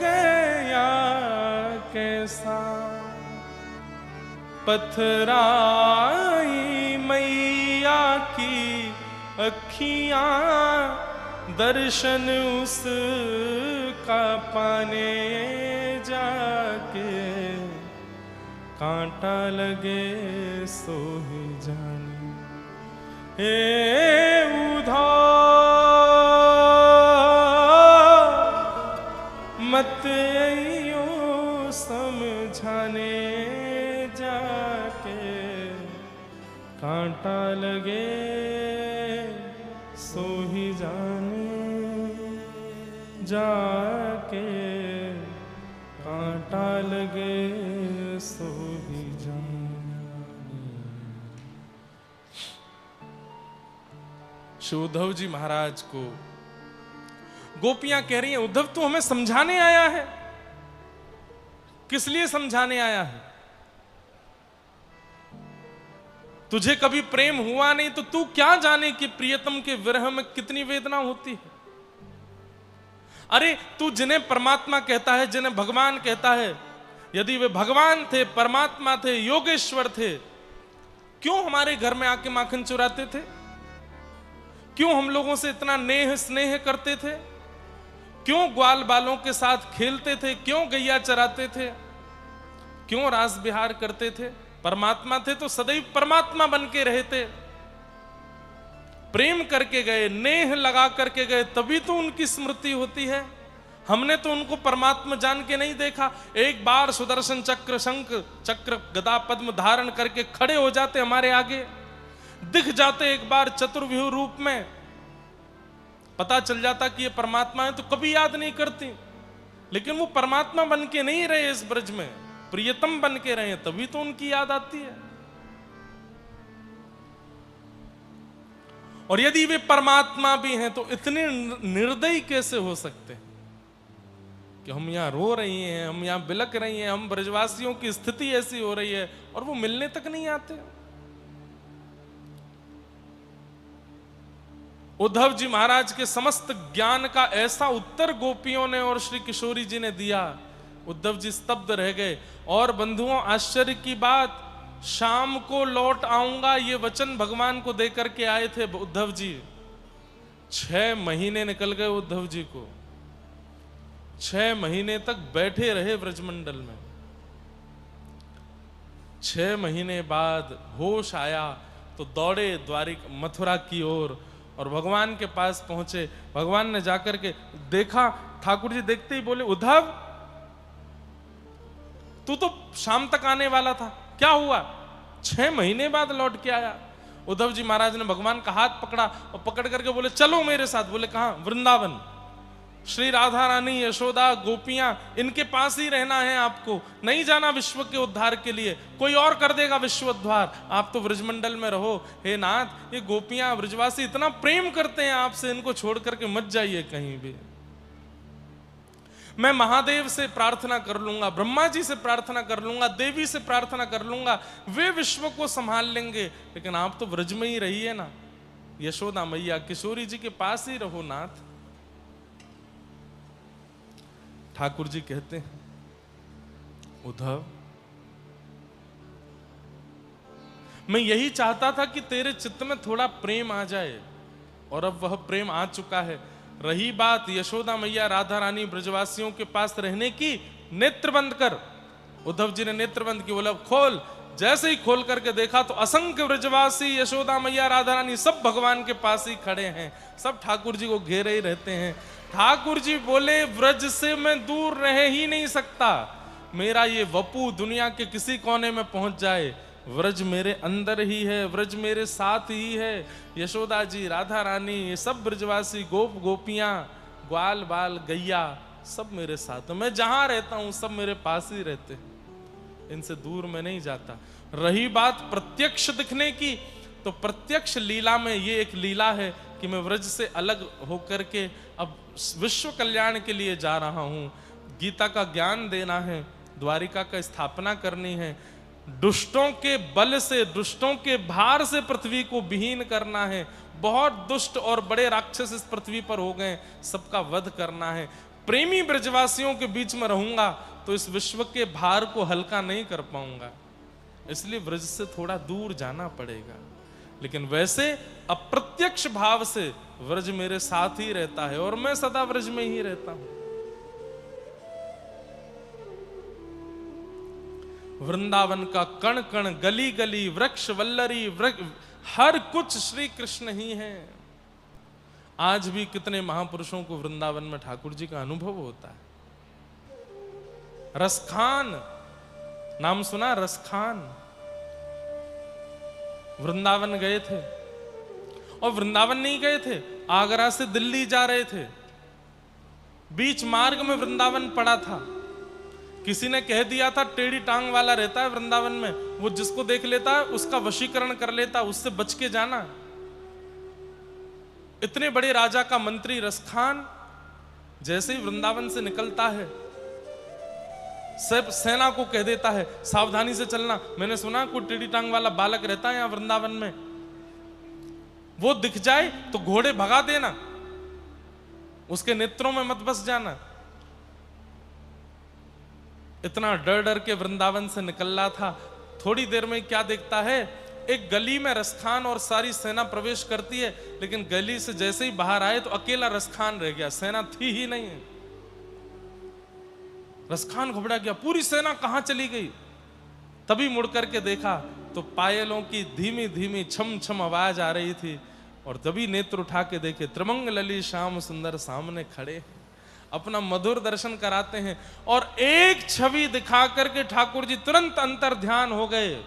[SPEAKER 1] गया कैसा, पथराई मैया की अखियां, दर्शन उसका पाने जाके, कांटा लगे सो ही जाने। हे उद्धव मत अइयो समझाने जाके, कांटा लगे सो ही जाने, जाके कांटा लगे सो ही जाने। श्री उद्धव जी महाराज को गोपियां कह रही हैं, उद्धव तू हमें समझाने आया है? किस लिए समझाने आया है? तुझे कभी प्रेम हुआ नहीं तो तू क्या जाने कि प्रियतम के विरह में कितनी वेदना होती है। अरे तू जिन्हें परमात्मा कहता है, जिन्हें भगवान कहता है, यदि वे भगवान थे, परमात्मा थे, योगेश्वर थे, क्यों हमारे घर में आके माखन चुराते थे? क्यों हम लोगों से इतना नेह स्नेह करते थे? क्यों ग्वाल बालों के साथ खेलते थे? क्यों गैया चराते थे? क्यों रास विहार करते थे? परमात्मा थे तो सदैव परमात्मा बन के रहते। प्रेम करके गए, नेह लगा करके गए, तभी तो उनकी स्मृति होती है। हमने तो उनको परमात्मा जान के नहीं देखा। एक बार सुदर्शन चक्र, शंख चक्र, गदा पद्म धारण करके खड़े हो जाते हमारे आगे, दिख जाते एक बार चतुर्व्यूह रूप में, पता चल जाता कि ये परमात्मा है, तो कभी याद नहीं करती। लेकिन वो परमात्मा बन के नहीं रहे इस ब्रज में, प्रियतम बन के रहे, तभी तो उनकी याद आती है। और यदि वे परमात्मा भी हैं तो इतने निर्दयी कैसे हो सकते हैं कि हम यहां रो रही हैं, हम यहां बिलक रही हैं, हम ब्रजवासियों की स्थिति ऐसी हो रही है और वो मिलने तक नहीं आते। उद्धव जी महाराज के समस्त ज्ञान का ऐसा उत्तर गोपियों ने और श्री किशोरी जी ने दिया, उद्धव जी स्तब्ध रह गए। और बंधुओं, आश्चर्य की बात, शाम को लौट आऊंगा ये वचन भगवान को देकर के आए थे उद्धव जी। 6 महीने निकल गए उद्धव जी को, 6 महीने तक बैठे रहे ब्रजमंडल में। 6 महीने बाद होश आया तो दौड़े द्वारिका मथुरा की ओर और भगवान के पास पहुंचे। भगवान ने जाकर के देखा, ठाकुर जी देखते ही बोले, उद्धव तू तो शाम तक आने वाला था, क्या हुआ? 6 महीने बाद लौट के आया। उद्धव जी महाराज ने भगवान का हाथ पकड़ा और पकड़ करके बोले, चलो मेरे साथ। बोले, कहां? वृंदावन। श्री राधा रानी, यशोदा, गोपियां, इनके पास ही रहना है आपको, नहीं जाना विश्व के उद्धार के लिए, कोई और कर देगा विश्व उद्धार, आप तो ब्रजमंडल में रहो। हे नाथ, ये गोपियां, ब्रजवासी इतना प्रेम करते हैं आपसे, इनको छोड़ करके मत जाइए कहीं भी। मैं महादेव से प्रार्थना कर लूंगा, ब्रह्मा जी से प्रार्थना कर लूंगा, देवी से प्रार्थना कर लूंगा, वे विश्व को संभाल लेंगे, लेकिन आप तो ब्रज में ही रहिए ना। यशोदा मैया, किशोरी जी के पास ही रहो नाथ। ठाकुर जी कहते हैं, उद्धव मैं यही चाहता था कि तेरे चित्त में थोड़ा प्रेम आ जाए, और अब वह प्रेम आ चुका है। रही बात यशोदा मैया, राधा रानी, ब्रजवासियों के पास रहने की, नेत्र बंद कर। उद्धव जी ने नेत्र बंद किए, बोला खोल। जैसे ही खोल करके देखा तो असंख्य ब्रजवासी, यशोदा मैया, राधा रानी सब भगवान के पास ही खड़े हैं, सब ठाकुर जी को घेरे ही रहते हैं। ठाकुर जी बोले, व्रज से मैं दूर रह ही नहीं सकता, मेरा ये वपू दुनिया के किसी कोने में पहुंच जाए, व्रज मेरे अंदर ही है, व्रज मेरे साथ ही है। यशोदा जी, राधा रानी, ये सब ब्रजवासी, गोप गोपियां, ग्वाल बाल, गैया, सब मेरे साथ। मैं जहां रहता हूं सब मेरे पास ही रहते हैं, इनसे दूर मैं नहीं जाता। रही बात प्रत्यक्ष दिखने की, तो प्रत्यक्ष लीला में ये एक लीला है कि मैं व्रज से अलग होकर के अब विश्व कल्याण के लिए जा रहा हूं। गीता का ज्ञान देना है, द्वारिका का स्थापना करनी है, दुष्टों के बल से, दुष्टों के भार से पृथ्वी को विहीन करना है। बहुत दुष्ट और बड़े राक्षस इस पृथ्वी पर हो गए, सबका वध करना है। प्रेमी ब्रजवासियों के बीच में रहूंगा तो इस विश्व के भार को हल्का नहीं कर पाऊंगा, इसलिए ब्रज से थोड़ा दूर जाना पड़ेगा। लेकिन वैसे अप्रत्यक्ष भाव से व्रज मेरे साथ ही रहता है और मैं सदा व्रज में ही रहता हूं। वृंदावन का कण कण, गली गली, वृक्ष वल्लरी, हर कुछ श्री कृष्ण ही है। आज भी कितने महापुरुषों को वृंदावन में ठाकुर जी का अनुभव होता है। रसखान नाम सुना? रसखान वृंदावन गए थे, और वृंदावन नहीं गए थे, आगरा से दिल्ली जा रहे थे, बीच मार्ग में वृंदावन पड़ा था। किसी ने कह दिया था टेढ़ी टांग वाला रहता है वृंदावन में, वो जिसको देख लेता है उसका वशीकरण कर लेता है, उससे बच के जाना। इतने बड़े राजा का मंत्री रसखान जैसे ही वृंदावन से निकलता है, सब सेना को कह देता है सावधानी से चलना, मैंने सुना कोई टेढ़ी टांग वाला बालक रहता है यहां वृंदावन में, वो दिख जाए तो घोड़े भगा देना, उसके नेत्रों में मत बस जाना। इतना डर डर के वृंदावन से निकल रहा था। थोड़ी देर में क्या देखता है, एक गली में रसखान और सारी सेना प्रवेश करती है, लेकिन गली से जैसे ही बाहर आए तो अकेला रसखान रह गया, सेना थी ही नहीं। रसखान घबरा गया, पूरी सेना कहां चली गई। तभी मुड़ करके देखा तो पायलों की धीमी धीमी छम छम आवाज आ रही थी, और तभी नेत्र उठा के देखे त्रिमंगलली श्याम सुंदर सामने खड़े, अपना मधुर दर्शन कराते हैं। और एक छवि दिखा करके ठाकुर जी तुरंत अंतर ध्यान हो गए,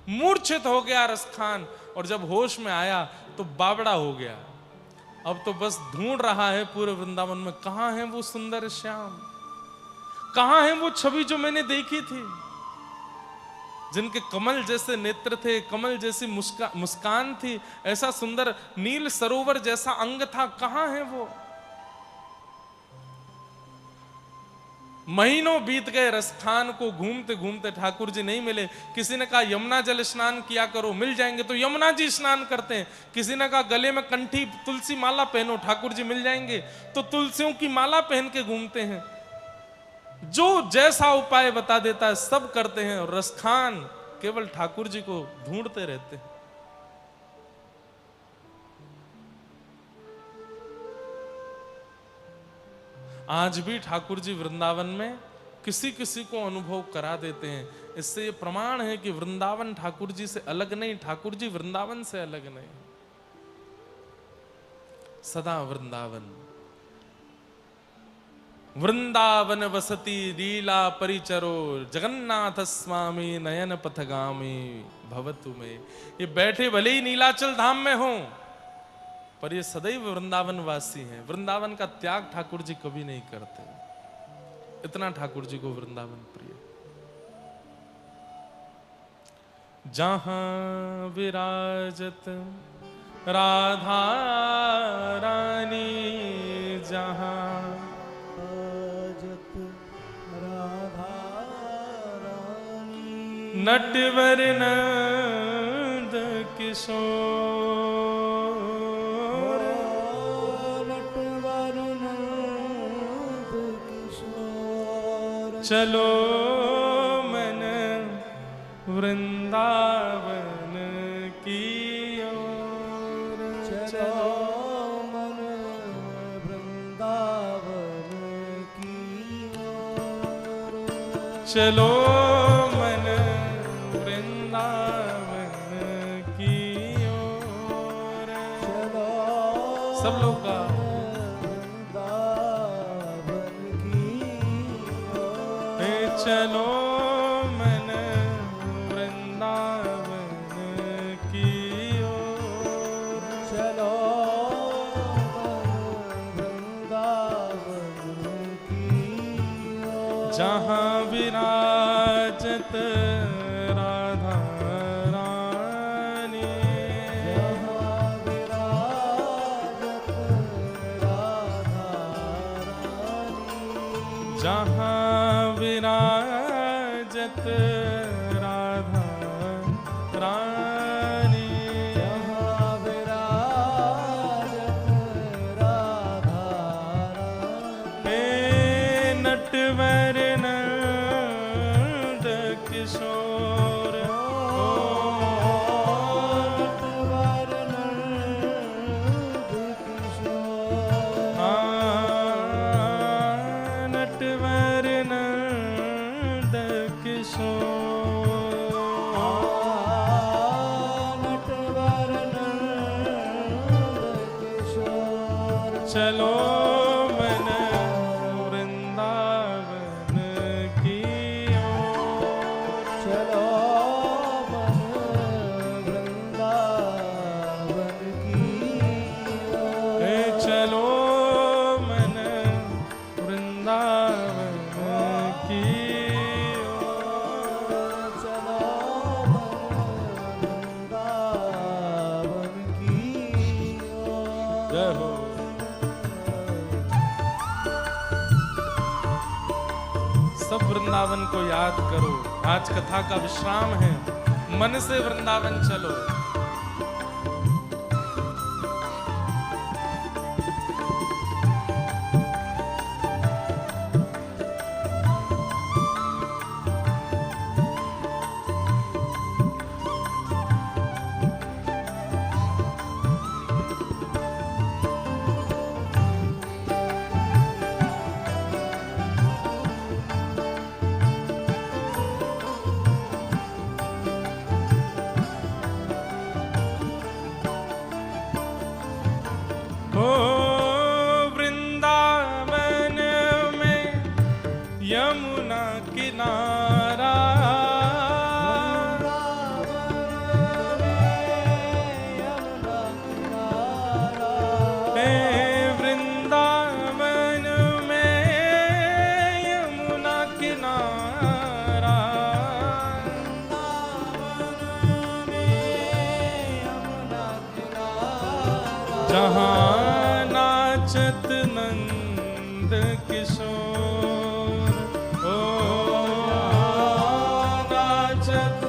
[SPEAKER 1] मूर्छित हो गया रसखान, और जब होश में आया तो बावड़ा हो गया। अब तो बस ढूंढ रहा है पूरे वृंदावन में, कहां है वो सुंदर श्याम, कहां है वो छवि जो मैंने देखी थी, जिनके कमल जैसे नेत्र थे, कमल जैसी मुस्कान थी, ऐसा सुंदर नील सरोवर जैसा अंग था, कहां है वो। महीनों बीत गए, रसखान को घूमते घूमते ठाकुर जी नहीं मिले। किसी ने कहा यमुना जल स्नान किया करो, मिल जाएंगे, तो यमुना जी स्नान करते हैं। किसी ने कहा गले में कंठी तुलसी माला पहनो, ठाकुर जी मिल जाएंगे, तो तुलसियों की माला पहन के घूमते हैं। जो जैसा उपाय बता देता है सब करते हैं, और रसखान केवल ठाकुर जी को ढूंढते रहते हैं। आज भी ठाकुर जी वृंदावन में किसी किसी को अनुभव करा देते हैं। इससे ये प्रमाण है कि वृंदावन ठाकुर जी से अलग नहीं, ठाकुर जी वृंदावन से अलग नहीं। सदा वृंदावन, वृंदावन वसती लीला परिचरो, जगन्नाथ स्वामी नयन पथगामी भवतु में। ये बैठे भले ही नीलाचल धाम में हो, पर ये सदैव वृंदावन वासी हैं। वृंदावन का त्याग ठाकुर जी कभी नहीं करते, इतना ठाकुर जी को वृंदावन प्रिय। जहां विराजत राधा रानी, जहां नटवर नंद किशोर, नटवर नंद किशोर, चलो मन वृंदावन की ओर, चलो मन वृंदावन की ओर, चलो सब लोग का चलो मन वृंदावन की ओर, चलो वृंदावन की ओर, जहां विराजत राधा रानी, जहां विराजत राधा रानी, जहां विराजत राधा रानी, हे नटवर नंद किशोर, नटवर नंद किशोर, नटवर नंद किशोर, नटवर नंद किशोर, चलो मन वृंदावन की ओर, चलो मन वृंदावन की ओर, चलो मन वृंदावन की ओर, चलो वृंदावन की ओर। जय हो। सब वृंदावन को याद करो, आज कथा का विश्राम है, मन से वृंदावन चलो। नाचत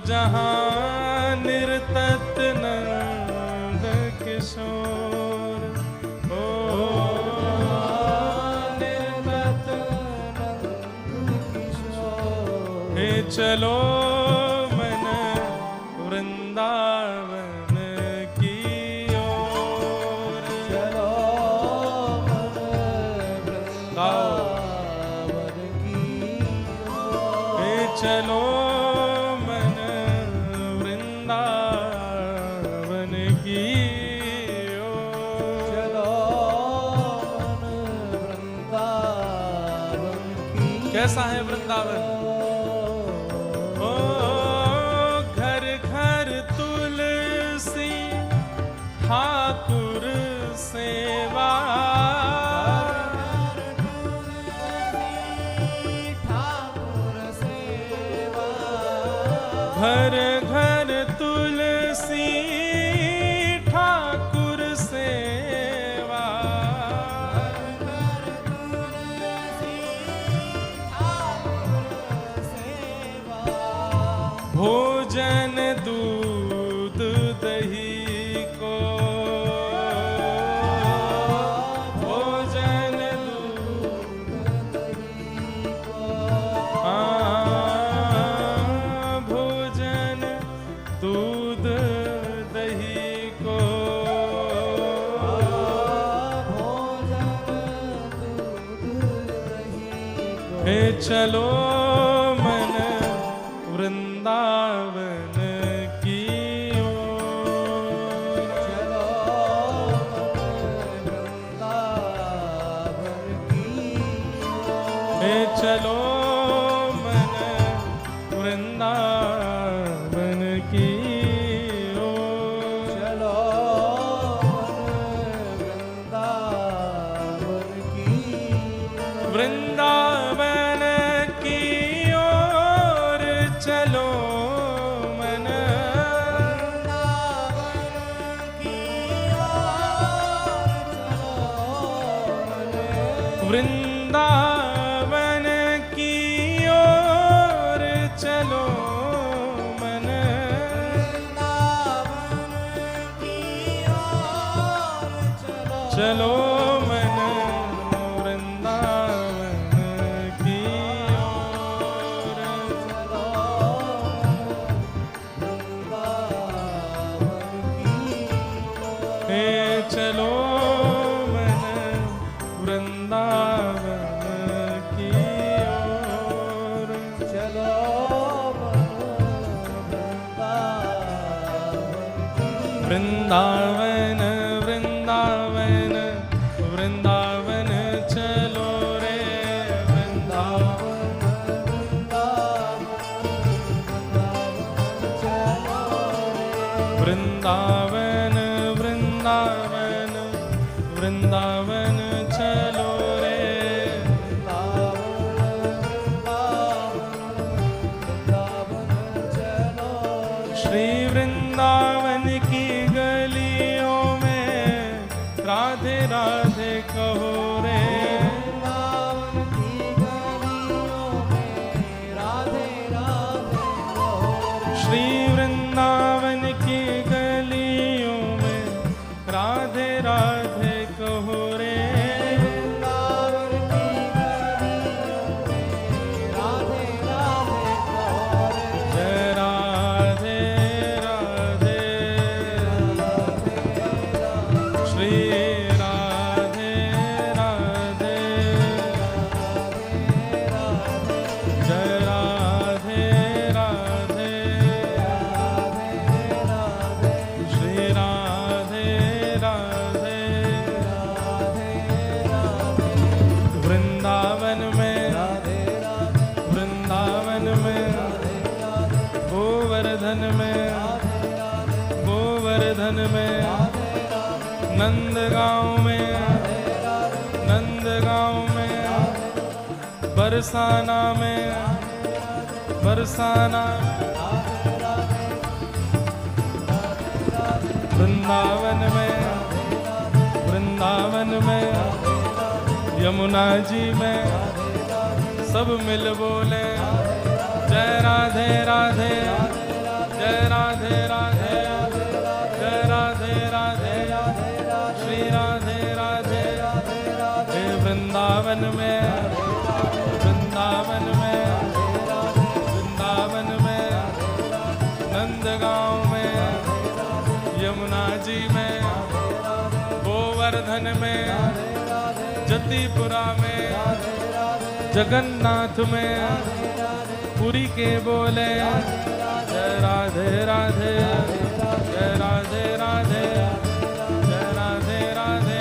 [SPEAKER 1] जहाँ निर्तत नंद किशोर, ओ निर्तत नंद किशोर। हे चलो मन वृंदावन की ओर, चलो मन वृंदावन की ओर। हे चलो कैसा है वृंदावन? ओ घर घर तुलसी ठाकुर सेवा, घर घर तुलसी ठाकुर सेवा, भोजन दूध दही को, भोजन दूध दही को, भोजन दूध दही को, भोजन दूध दही को। हे चलो मन वृंदावन की ओर, चलो वृंदावन की ओर। हे चलो मन वृंदावन की ओर, चलो वृंदावन की वृंदावन की ओर चलो मन वृंदावन की ओर चलो मन, चलो मन वृंदावन की ओर, हे चलो मन वृंदावन की ओर, चलो वृंदावन वृंदावन वृंदावन चलो रे वृंदावन, वृंदावन वृंदावन वृंदावन चलो रे, श्री वृंदावन की गलियों में राधे राधे कहो रे, श्री वृंदावन की गलियों में राधे राधे कहो रे, जय राधे राधे श्री राधे राधे, जय राधे राधे श्री राधे राधे। वृंदावन में वृंदावन में गोवर्धन में गोवर्धन में नंदगांव में नंदगांव में बरसाना में बरसाना, वृंदावन में यमुना जी में सब मिल बोले जय राधे राधे, जय राधे राधे, जय राधे राधे, श्री राधे राधे। हे वृंदावन में, वृंदावन में, वृंदावन में, नंदगांव में, यमुना जी में, गोवर्धन में, जतिपुरा में, जगन्नाथ में, पुरी के बोले जय राधे राधे, जय राधे राधे, जय राधे राधे,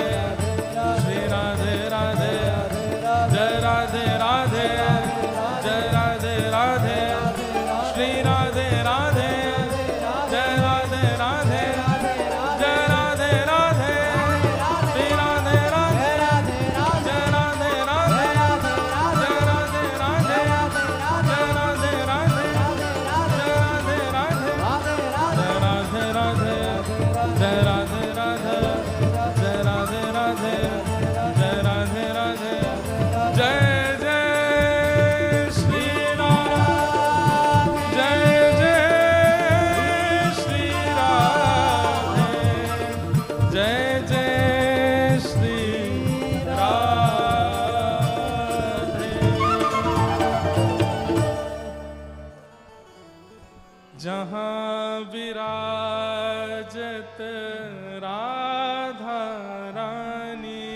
[SPEAKER 1] श्री राधे राधे, जय राधे राधे, जय राधे राधे, श्री राधे राधे, जय राधे राधे, जय राधे राधे, श्री राधे राधे, जय राधे राधे, जय राधे राधे, जय राधे राधे, जय राधे राधे, जय राधे राधे, जय राधे राधे, जय राधे राधे, जय राधे राधे, जय जय श्री राम, जय जय श्री राधे, जय जय श्री राधे। जहाँ विराजत राधा रानी,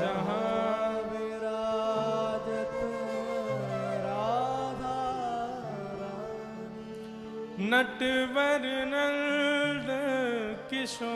[SPEAKER 1] जहाँ
[SPEAKER 2] विराजत राधा रानी,
[SPEAKER 1] नटवर नंद किशोर,